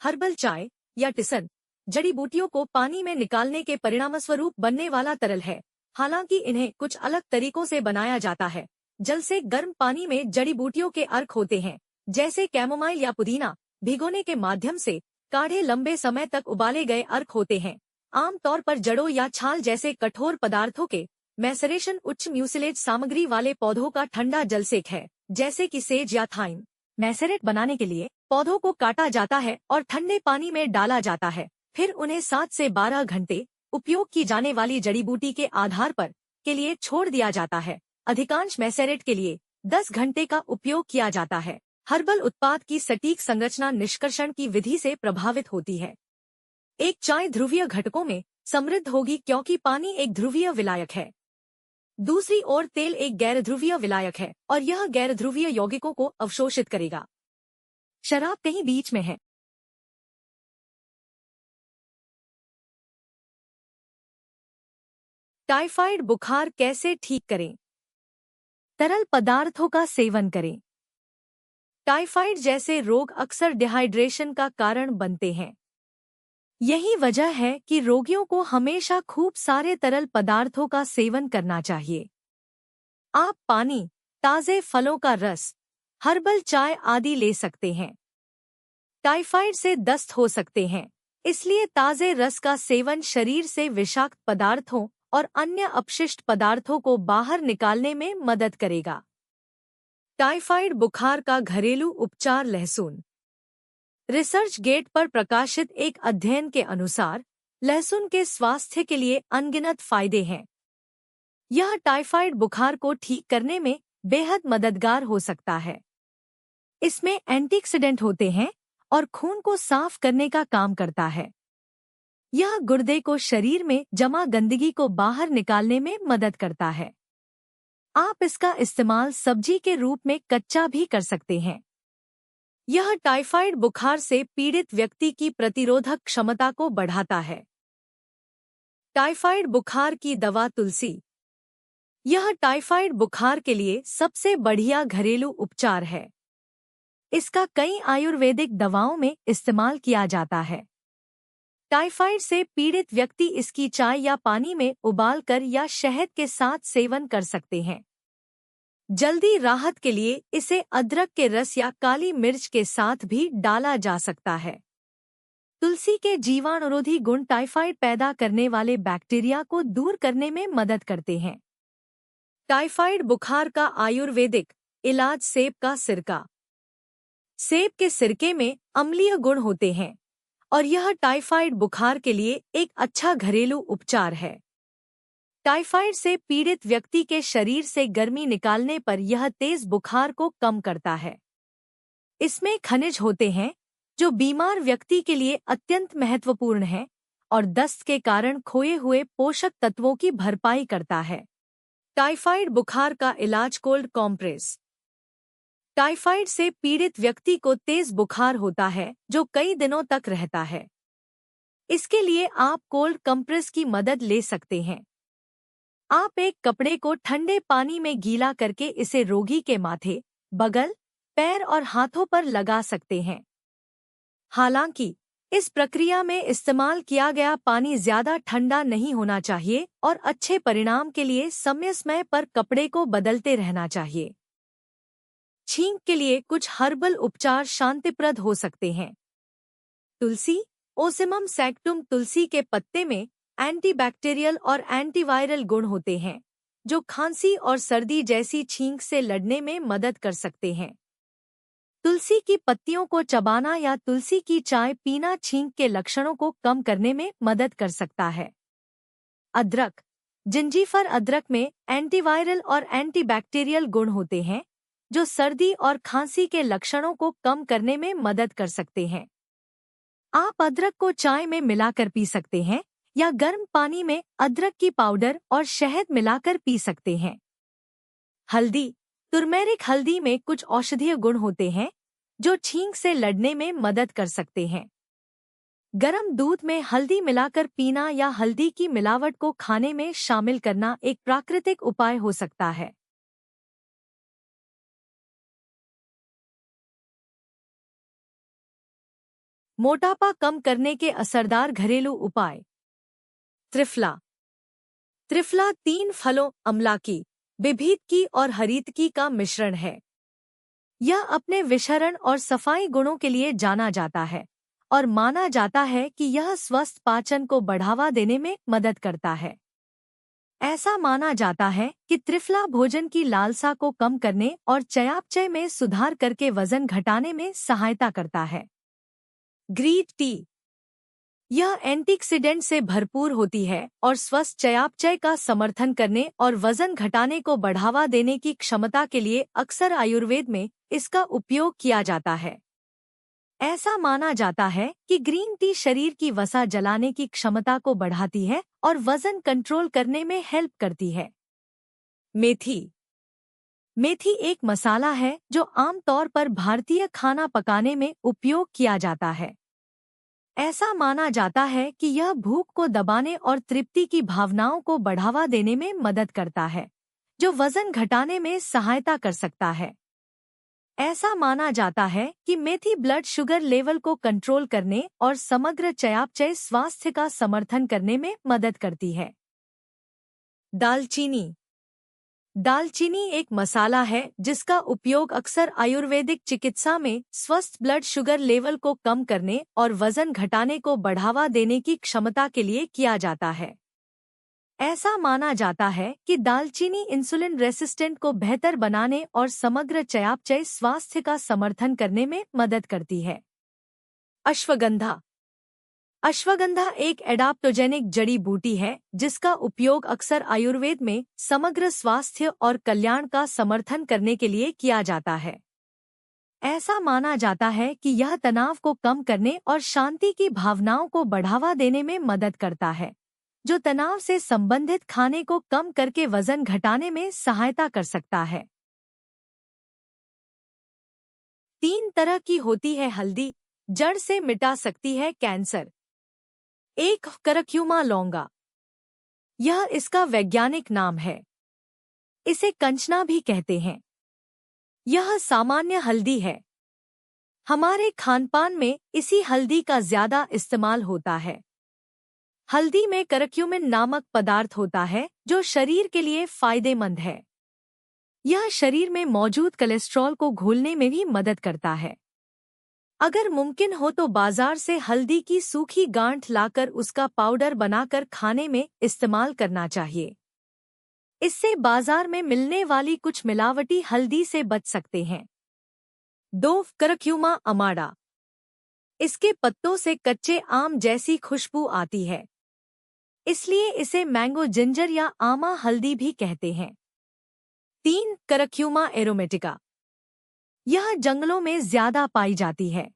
हर्बल चाय या टिसन जड़ी बूटियों को पानी में निकालने के परिणामस्वरूप बनने वाला तरल है। हालांकि इन्हें कुछ अलग तरीकों से बनाया जाता है। जल से गर्म पानी में जड़ी बूटियों के अर्क होते हैं, जैसे कैमोमाइल या पुदीना, भिगोने के माध्यम से काढ़े लंबे समय तक उबाले गए अर्क होते हैं। आमतौर पर जड़ों या छाल जैसे कठोर पदार्थों के मैसरेशन उच्च म्यूसिलेज सामग्री वाले पौधों का ठंडा जलसेक है, जैसे कि सेज या थाइम। मैसरेट बनाने के लिए पौधों को काटा जाता है और ठंडे पानी में डाला जाता है, फिर उन्हें 7 से 12 घंटे उपयोग की जाने वाली जड़ी बूटी के आधार पर के लिए छोड़ दिया जाता है। अधिकांश मैसेरेट के लिए 10 घंटे का उपयोग किया जाता है। हर्बल उत्पाद की सटीक संरचना निष्कर्षण की विधि से प्रभावित होती है। एक चाय ध्रुवीय घटकों में समृद्ध होगी क्योंकि पानी एक ध्रुवीय विलायक है। दूसरी ओर तेल एक गैर ध्रुवीय विलायक है और यह गैर ध्रुवीय यौगिकों को अवशोषित करेगा। शराब कहीं बीच में है। टाइफाइड बुखार कैसे ठीक करें? तरल पदार्थों का सेवन करें। टाइफाइड जैसे रोग अक्सर डिहाइड्रेशन का कारण बनते हैं। यही वजह है कि रोगियों को हमेशा खूब सारे तरल पदार्थों का सेवन करना चाहिए। आप पानी, ताजे फलों का रस, हर्बल चाय आदि ले सकते हैं। टाइफाइड से दस्त हो सकते हैं, इसलिए ताजे रस का सेवन शरीर से विषाक्त पदार्थों और अन्य अपशिष्ट पदार्थों को बाहर निकालने में मदद करेगा। टाइफाइड बुखार का घरेलू उपचार। लहसुन। रिसर्च गेट पर प्रकाशित एक अध्ययन के अनुसार लहसुन के स्वास्थ्य के लिए अनगिनत फायदे हैं। यह टाइफाइड बुखार को ठीक करने में बेहद मददगार हो सकता है। इसमें एंटीऑक्सीडेंट होते हैं और खून को साफ करने का काम करता है। यह गुर्दे को शरीर में जमा गंदगी को बाहर निकालने में मदद करता है। आप इसका इस्तेमाल सब्जी के रूप में कच्चा भी कर सकते हैं। यह टाइफाइड बुखार से पीड़ित व्यक्ति की प्रतिरोधक क्षमता को बढ़ाता है। टाइफाइड बुखार की दवा तुलसी। यह टाइफाइड बुखार के लिए सबसे बढ़िया घरेलू उपचार है। इसका कई आयुर्वेदिक दवाओं में इस्तेमाल किया जाता है। टाइफाइड से पीड़ित व्यक्ति इसकी चाय या पानी में उबालकर या शहद के साथ सेवन कर सकते हैं। जल्दी राहत के लिए इसे अदरक के रस या काली मिर्च के साथ भी डाला जा सकता है। तुलसी के जीवाणुरोधी गुण टाइफाइड पैदा करने वाले बैक्टीरिया को दूर करने में मदद करते हैं। टाइफाइड बुखार का आयुर्वेदिक इलाज। सेब का सिरका। सेब के सिरके में अम्लीय गुण होते हैं और यह टाइफाइड बुखार के लिए एक अच्छा घरेलू उपचार है। टाइफाइड से पीड़ित व्यक्ति के शरीर से गर्मी निकालने पर यह तेज बुखार को कम करता है। इसमें खनिज होते हैं जो बीमार व्यक्ति के लिए अत्यंत महत्वपूर्ण है और दस्त के कारण खोए हुए पोषक तत्वों की भरपाई करता है। टाइफाइड बुखार का इलाज कोल्ड कॉम्प्रेस। टाइफाइड से पीड़ित व्यक्ति को तेज बुखार होता है जो कई दिनों तक रहता है। इसके लिए आप कोल्ड कंप्रेस की मदद ले सकते हैं। आप एक कपड़े को ठंडे पानी में गीला करके इसे रोगी के माथे, बगल, पैर और हाथों पर लगा सकते हैं। हालांकि इस प्रक्रिया में इस्तेमाल किया गया पानी ज्यादा ठंडा नहीं होना चाहिए और अच्छे परिणाम के लिए समय समय पर कपड़े को बदलते रहना चाहिए। छींक के लिए कुछ हर्बल उपचार शांतिप्रद हो सकते हैं। तुलसी, ओसिमम सैक्टुम। तुलसी के पत्ते में एंटीबैक्टीरियल और एंटीवायरल गुण होते हैं जो खांसी और सर्दी जैसी छींक से लड़ने में मदद कर सकते हैं। तुलसी की पत्तियों को चबाना या तुलसी की चाय पीना छींक के लक्षणों को कम करने में मदद कर सकता है। अदरक, जिंजीफर। अदरक में एंटीवायरल और एंटीबैक्टीरियल गुण होते हैं जो सर्दी और खांसी के लक्षणों को कम करने में मदद कर सकते हैं। आप अदरक को चाय में मिलाकर पी सकते हैं या गर्म पानी में अदरक की पाउडर और शहद मिलाकर पी सकते हैं। हल्दी, तुर्मेरिक। हल्दी में कुछ औषधीय गुण होते हैं जो छींक से लड़ने में मदद कर सकते हैं। गर्म दूध में हल्दी मिलाकर पीना या हल्दी की मिलावट को खाने में शामिल करना एक प्राकृतिक उपाय हो सकता है। मोटापा कम करने के असरदार घरेलू उपाय। त्रिफला। त्रिफला 3 फलों अमलाकी, बिभीतकी और हरीतकी का मिश्रण है। यह अपने विषरण और सफाई गुणों के लिए जाना जाता है और माना जाता है कि यह स्वस्थ पाचन को बढ़ावा देने में मदद करता है। ऐसा माना जाता है कि त्रिफला भोजन की लालसा को कम करने और चयापचय में सुधार करके वजन घटाने में सहायता करता है। Green tea. यह एंटीऑक्सीडेंट से भरपूर होती है और स्वस्थ चयापचय का समर्थन करने और वजन घटाने को बढ़ावा देने की क्षमता के लिए अक्सर आयुर्वेद में इसका उपयोग किया जाता है। ऐसा माना जाता है कि ग्रीन टी शरीर की वसा जलाने की क्षमता को बढ़ाती है और वजन कंट्रोल करने में हेल्प करती है। मेथी। मेथी एक मसाला है जो आमतौर पर भारतीय खाना पकाने में उपयोग किया जाता है। ऐसा माना जाता है कि यह भूख को दबाने और तृप्ति की भावनाओं को बढ़ावा देने में मदद करता है, जो वजन घटाने में सहायता कर सकता है। ऐसा माना जाता है कि मेथी ब्लड शुगर लेवल को कंट्रोल करने और समग्र चयापचय स्वास्थ्य का समर्थन करने में मदद करती है। दालचीनी। दालचीनी एक मसाला है जिसका उपयोग अक्सर आयुर्वेदिक चिकित्सा में स्वस्थ ब्लड शुगर लेवल को कम करने और वजन घटाने को बढ़ावा देने की क्षमता के लिए किया जाता है। ऐसा माना जाता है कि दालचीनी इंसुलिन रेसिस्टेंट को बेहतर बनाने और समग्र चयापचय स्वास्थ्य का समर्थन करने में मदद करती है। अश्वगंधा। अश्वगंधा एक एडाप्टोजेनिक जड़ी बूटी है जिसका उपयोग अक्सर आयुर्वेद में समग्र स्वास्थ्य और कल्याण का समर्थन करने के लिए किया जाता है। ऐसा माना जाता है कि यह तनाव को कम करने और शांति की भावनाओं को बढ़ावा देने में मदद करता है, जो तनाव से संबंधित खाने को कम करके वजन घटाने में सहायता कर सकता है। 3 तरह की होती है हल्दी, जड़ से मिटा सकती है कैंसर। 1. करक्यूमा लौंगा। यह इसका वैज्ञानिक नाम है। इसे कंचना भी कहते हैं। यह सामान्य हल्दी है। हमारे खानपान में इसी हल्दी का ज्यादा इस्तेमाल होता है। हल्दी में करक्यूमिन नामक पदार्थ होता है जो शरीर के लिए फायदेमंद है। यह शरीर में मौजूद कोलेस्ट्रॉल को घोलने में भी मदद करता है। अगर मुमकिन हो तो बाजार से हल्दी की सूखी गांठ लाकर उसका पाउडर बनाकर खाने में इस्तेमाल करना चाहिए। इससे बाजार में मिलने वाली कुछ मिलावटी हल्दी से बच सकते हैं। 2. करक्यूमा अमाडा। इसके पत्तों से कच्चे आम जैसी खुशबू आती है, इसलिए इसे मैंगो जिंजर या आमा हल्दी भी कहते हैं। 3. Curcuma aromatica. यह जंगलों में ज्यादा पाई जाती है।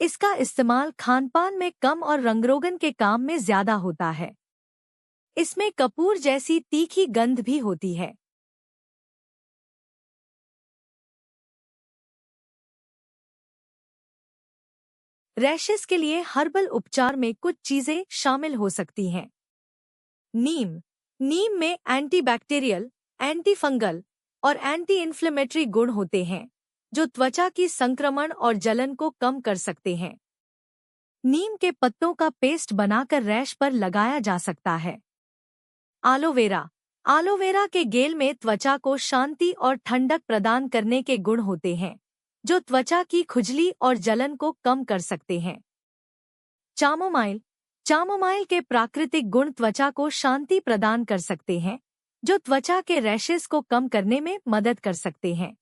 इसका इस्तेमाल खानपान में कम और रंगरोगन के काम में ज्यादा होता है। इसमें कपूर जैसी तीखी गंध भी होती है। रैशेस के लिए हर्बल उपचार में कुछ चीजें शामिल हो सकती हैं। नीम। नीम में एंटीबैक्टीरियल, एंटीफंगल और एंटी इन्फ्लेमेटरी गुण होते हैं, जो त्वचा की संक्रमण और जलन को कम कर सकते हैं। नीम के पत्तों का पेस्ट बनाकर रैश पर लगाया जा सकता है। एलोवेरा। एलोवेरा के गेल में त्वचा को शांति और ठंडक प्रदान करने के गुण होते हैं, जो त्वचा की खुजली और जलन को कम कर सकते हैं। चामोमाइल। चामोमाइल के प्राकृतिक गुण त्वचा को शांति प्रदान कर सकते हैं, जो त्वचा के रैशेस को कम करने में मदद कर सकते हैं।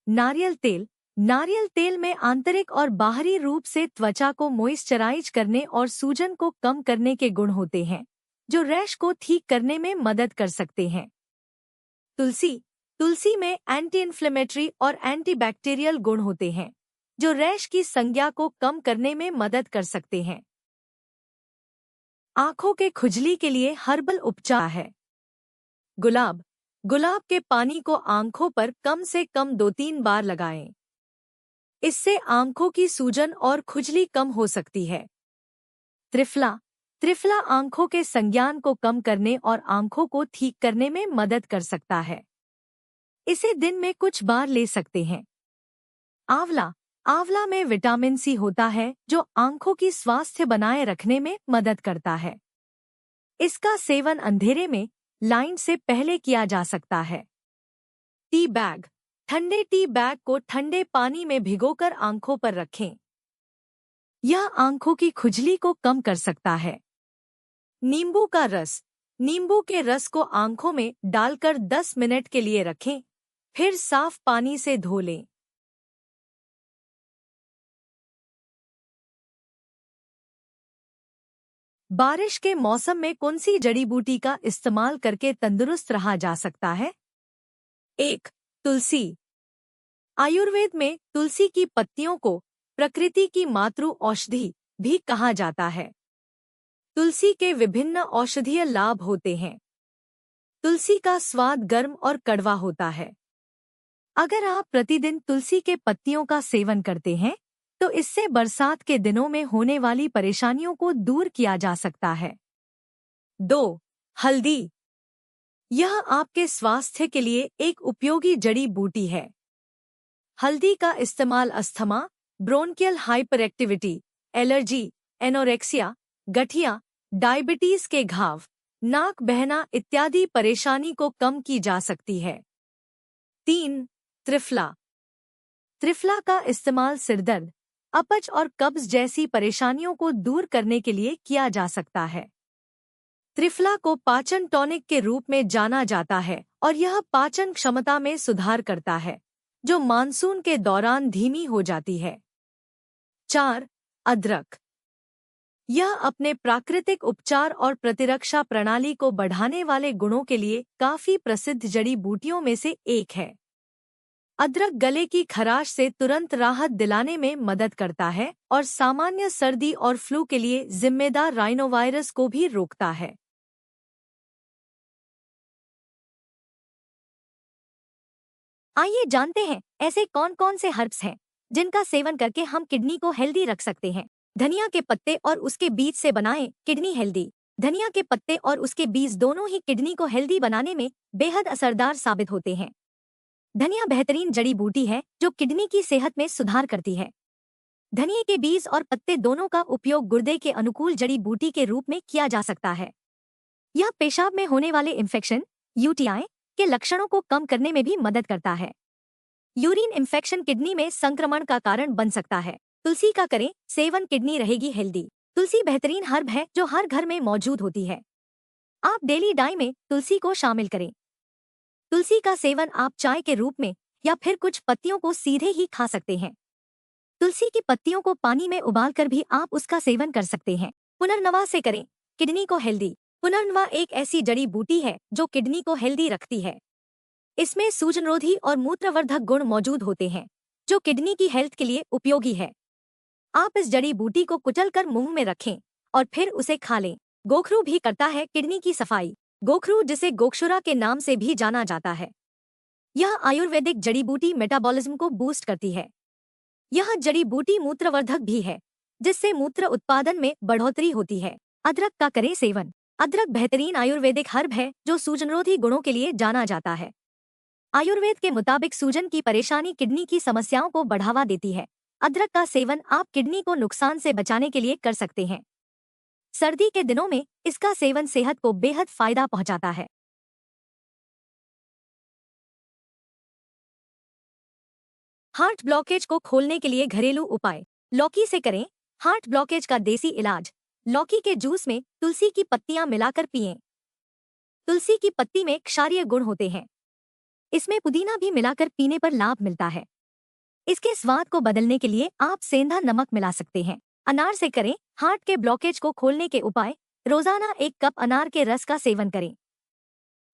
नारियल तेल। नारियल तेल में आंतरिक और बाहरी रूप से त्वचा को मॉइस्चराइज करने और सूजन को कम करने के गुण होते हैं, जो रैश को ठीक करने में मदद कर सकते हैं। तुलसी। तुलसी में एंटी इन्फ्लेमेटरी और एंटीबैक्टीरियल गुण होते हैं, जो रैश की संज्ञा को कम करने में मदद कर सकते हैं। आंखों के खुजली के लिए हर्बल उपचार है। गुलाब। गुलाब के पानी को आंखों पर कम से कम 2-3 बार लगाएं। इससे आंखों की सूजन और खुजली कम हो सकती है। त्रिफला। त्रिफला आंखों के संज्ञान को कम करने और आंखों को ठीक करने में मदद कर सकता है। इसे दिन में कुछ बार ले सकते हैं। आंवला। आंवला में विटामिन सी होता है, जो आंखों की स्वास्थ्य बनाए रखने में मदद करता है। इसका सेवन अंधेरे में लाइन से पहले किया जा सकता है। Tea bag. ठंडे टी बैग को ठंडे पानी में भिगोकर आंखों पर रखें। यह आंखों की खुजली को कम कर सकता है। नींबू का रस। नींबू के रस को आंखों में डालकर 10 मिनट के लिए रखें, फिर साफ पानी से धो लें। बारिश के मौसम में कौन सी जड़ी बूटी का इस्तेमाल करके तंदुरुस्त रहा जा सकता है? 1. तुलसी। आयुर्वेद में तुलसी की पत्तियों को प्रकृति की मातृ औषधि भी कहा जाता है। तुलसी के विभिन्न औषधीय लाभ होते हैं। तुलसी का स्वाद गर्म और कड़वा होता है। अगर आप प्रतिदिन तुलसी के पत्तियों का सेवन करते हैं, तो इससे बरसात के दिनों में होने वाली परेशानियों को दूर किया जा सकता है। 2. हल्दी। यह आपके स्वास्थ्य के लिए एक उपयोगी जड़ी बूटी है। हल्दी का इस्तेमाल asthma, bronchial hyperactivity, allergy, anorexia, गठिया, डायबिटीज के घाव, नाक बहना इत्यादि परेशानी को कम की जा सकती है। 3. त्रिफला। त्रिफला का इस्तेमाल सिरदर्द, अपच और कब्ज जैसी परेशानियों को दूर करने के लिए किया जा सकता है। त्रिफला को पाचन टॉनिक के रूप में जाना जाता है और यह पाचन क्षमता में सुधार करता है, जो मानसून के दौरान धीमी हो जाती है। 4. अदरक। यह अपने प्राकृतिक उपचार और प्रतिरक्षा प्रणाली को बढ़ाने वाले गुणों के लिए काफी प्रसिद्ध जड़ी बूटियों में से एक है। अदरक गले की खराश से तुरंत राहत दिलाने में मदद करता है और सामान्य सर्दी और फ्लू के लिए जिम्मेदार राइनोवायरस को भी रोकता है। आइए जानते हैं ऐसे कौन कौन से हर्ब्स हैं जिनका सेवन करके हम किडनी को हेल्दी रख सकते हैं। धनिया के पत्ते और उसके बीज से बनाएं किडनी हेल्दी। धनिया के पत्ते और उसके बीज दोनों ही किडनी को हेल्दी बनाने में बेहद असरदार साबित होते हैं। धनिया बेहतरीन जड़ी बूटी है जो किडनी की सेहत में सुधार करती है। धनिया के बीज और पत्ते दोनों का उपयोग गुर्दे के अनुकूल जड़ी बूटी के रूप में किया जा सकता है। यह पेशाब में होने वाले इन्फेक्शन यूटीआई के लक्षणों को कम करने में भी मदद करता है। यूरिन इन्फेक्शन किडनी में संक्रमण का कारण बन सकता है। तुलसी का करें सेवन, किडनी रहेगी हेल्दी। तुलसी बेहतरीन हर्ब है जो हर घर में मौजूद होती है। आप डेली डाइट में तुलसी को शामिल करें। तुलसी का सेवन आप चाय के रूप में या फिर कुछ पत्तियों को सीधे ही खा सकते हैं। तुलसी की पत्तियों को पानी में उबालकर भी आप उसका सेवन कर सकते हैं। पुनर्नवा से करें किडनी को हेल्दी। पुनर्नवा एक ऐसी जड़ी बूटी है जो किडनी को हेल्दी रखती है। इसमें सूजनरोधी और मूत्रवर्धक गुण मौजूद होते हैं जो किडनी की हेल्थ के लिए उपयोगी है। आप इस जड़ी बूटी को कुचलकर मुंह में रखें और फिर उसे खा लें। गोखरू भी करता है किडनी की सफाई। गोखरू, जिसे गोक्षुरा के नाम से भी जाना जाता है, यह आयुर्वेदिक जड़ी बूटी मेटाबॉलिज्म को बूस्ट करती है। यह जड़ी बूटी मूत्रवर्धक भी है जिससे मूत्र उत्पादन में बढ़ोतरी होती है। अदरक का करें सेवन। अदरक बेहतरीन आयुर्वेदिक हर्ब है जो सूजनरोधी गुणों के लिए जाना जाता है। आयुर्वेद के मुताबिक सूजन की परेशानी किडनी की समस्याओं को बढ़ावा देती है। अदरक का सेवन आप किडनी को नुकसान से बचाने के लिए कर सकते हैं। सर्दी के दिनों में इसका सेवन सेहत को बेहद फायदा पहुंचाता है। हार्ट ब्लॉकेज को खोलने के लिए घरेलू उपाय। लौकी से करें हार्ट ब्लॉकेज का देसी इलाज। लौकी के जूस में तुलसी की पत्तियां मिलाकर पिएं। तुलसी की पत्ती में क्षारीय गुण होते हैं। इसमें पुदीना भी मिलाकर पीने पर लाभ मिलता है। इसके स्वाद को बदलने के लिए आप सेंधा नमक मिला सकते हैं। अनार से करें हार्ट के ब्लॉकेज को खोलने के उपाय। रोजाना 1 कप अनार के रस का सेवन करें।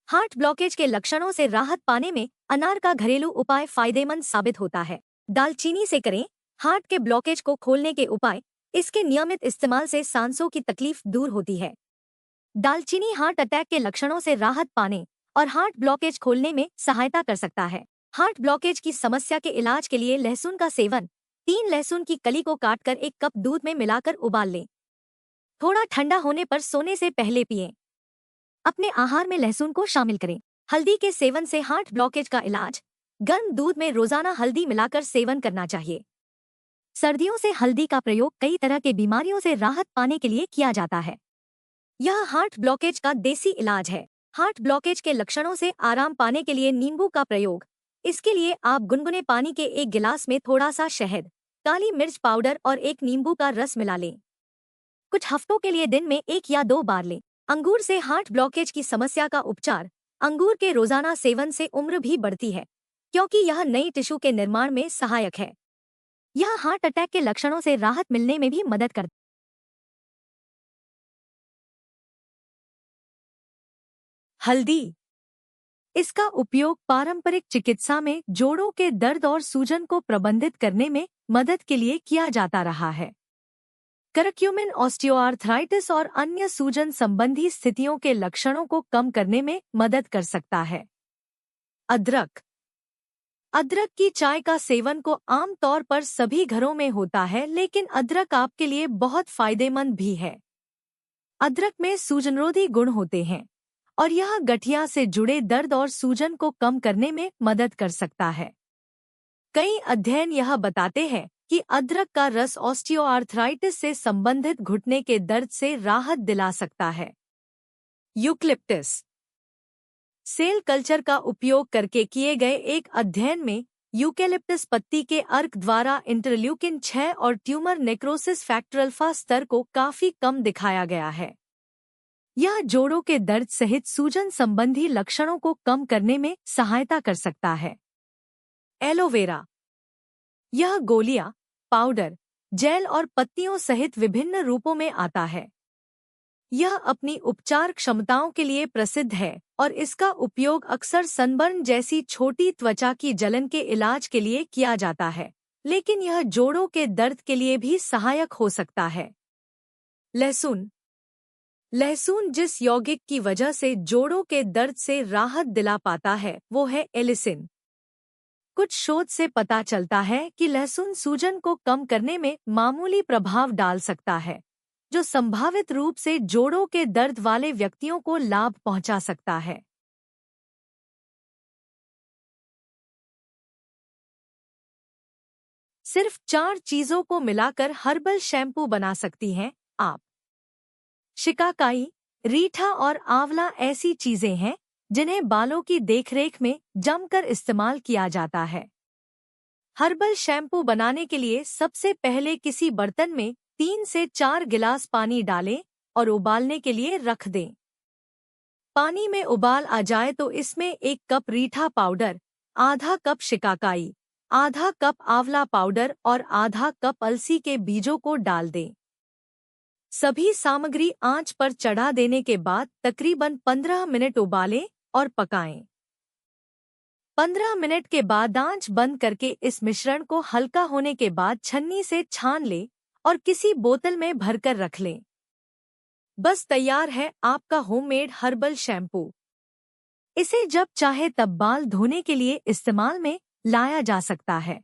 हार्ट ब्लॉकेज के लक्षणों से राहत पाने में अनार का घरेलू उपाय फायदेमंद साबित होता है। दालचीनी से करें हार्ट के ब्लॉकेज को खोलने के उपाय। इसके नियमित इस्तेमाल से सांसों की तकलीफ दूर होती है। दालचीनी हार्ट अटैक के लक्षणों से राहत पाने और हार्ट ब्लॉकेज खोलने में सहायता कर सकता है। हार्ट ब्लॉकेज की समस्या के इलाज के लिए लहसुन का सेवन। 3 लहसुन की कली को काटकर 1 कप दूध में मिलाकर उबाल लें। थोड़ा ठंडा होने पर सोने से पहले पिएं। अपने आहार में लहसुन को शामिल करें। हल्दी के सेवन से हार्ट ब्लॉकेज का इलाज। गर्म दूध में रोजाना हल्दी मिलाकर सेवन करना चाहिए। सर्दियों से हल्दी का प्रयोग कई तरह के बीमारियों से राहत पाने के लिए किया जाता है। यह हार्ट ब्लॉकेज का देसी इलाज है। हार्ट ब्लॉकेज के लक्षणों से आराम पाने के लिए नींबू का प्रयोग। इसके लिए आप गुनगुने पानी के 1 गिलास में थोड़ा सा शहद, काली मिर्च पाउडर और 1 नींबू का रस मिला लें। कुछ हफ्तों के लिए दिन में 1 या 2 बार लें। अंगूर से हार्ट ब्लॉकेज की समस्या का उपचार। अंगूर के रोजाना सेवन से उम्र भी बढ़ती है क्योंकि यह नई टिश्यू के निर्माण में सहायक है। यह हार्ट अटैक के लक्षणों से राहत मिलने में भी मदद करता है। हल्दी। इसका उपयोग पारंपरिक चिकित्सा में जोड़ों के दर्द और सूजन को प्रबंधित करने में मदद के लिए किया जाता रहा है। करक्यूमिन ऑस्टियोआर्थराइटिस और अन्य सूजन संबंधी स्थितियों के लक्षणों को कम करने में मदद कर सकता है। अदरक। अदरक की चाय का सेवन को आमतौर पर सभी घरों में होता है, लेकिन अदरक आपके लिए बहुत फायदेमंद भी है। अदरक में सूजनरोधी गुण होते हैं और यह गठिया से जुड़े दर्द और सूजन को कम करने में मदद कर सकता है। कई अध्ययन यह बताते हैं कि अदरक का रस ऑस्टियोआर्थराइटिस से संबंधित घुटने के दर्द से राहत दिला सकता है। यूकलिप्टस। सेल कल्चर का उपयोग करके किए गए एक अध्ययन में यूकेलिप्टस पत्ती के अर्क द्वारा इंटरल्यूकिन 6 और ट्यूमर नेक्रोसिस फैक्टर अल्फा स्तर को काफी कम दिखाया गया है। यह जोड़ों के दर्द सहित सूजन संबंधी लक्षणों को कम करने में सहायता कर सकता है। एलोवेरा। यह गोलियां, पाउडर, जेल और पत्तियों सहित विभिन्न रूपों में आता है। यह अपनी उपचार क्षमताओं के लिए प्रसिद्ध है और इसका उपयोग अक्सर सनबर्न जैसी छोटी त्वचा की जलन के इलाज के लिए किया जाता है, लेकिन यह जोड़ों के दर्द के लिए भी सहायक हो सकता है। लहसुन। लहसुन जिस यौगिक की वजह से जोड़ों के दर्द से राहत दिला पाता है वो है एलिसिन। कुछ शोध से पता चलता है कि लहसुन सूजन को कम करने में मामूली प्रभाव डाल सकता है, जो संभावित रूप से जोड़ों के दर्द वाले व्यक्तियों को लाभ पहुंचा सकता है। सिर्फ 4 चीजों को मिलाकर हर्बल शैम्पू बना सकती हैं आप। शिकाकाई, रीठा और आंवला ऐसी चीजें हैं जिन्हें बालों की देखरेख में जमकर इस्तेमाल किया जाता है। हर्बल शैम्पू बनाने के लिए सबसे पहले किसी बर्तन में 3 से 4 गिलास पानी डालें और उबालने के लिए रख दें। पानी में उबाल आ जाए तो इसमें 1 कप रीठा पाउडर, आधा कप शिकाकाई, आधा कप आंवला पाउडर और आधा कप अलसी के बीजों को डाल दें। सभी सामग्री आंच पर चढ़ा देने के बाद तकरीबन 15 मिनट उबालें और पकाएं। 15 मिनट के बाद आंच बंद करके इस मिश्रण को हल्का होने के बाद छन्नी से छान लें और किसी बोतल में भरकर रख लें। बस तैयार है आपका होममेड हर्बल शैम्पू। इसे जब चाहे तब बाल धोने के लिए इस्तेमाल में लाया जा सकता है।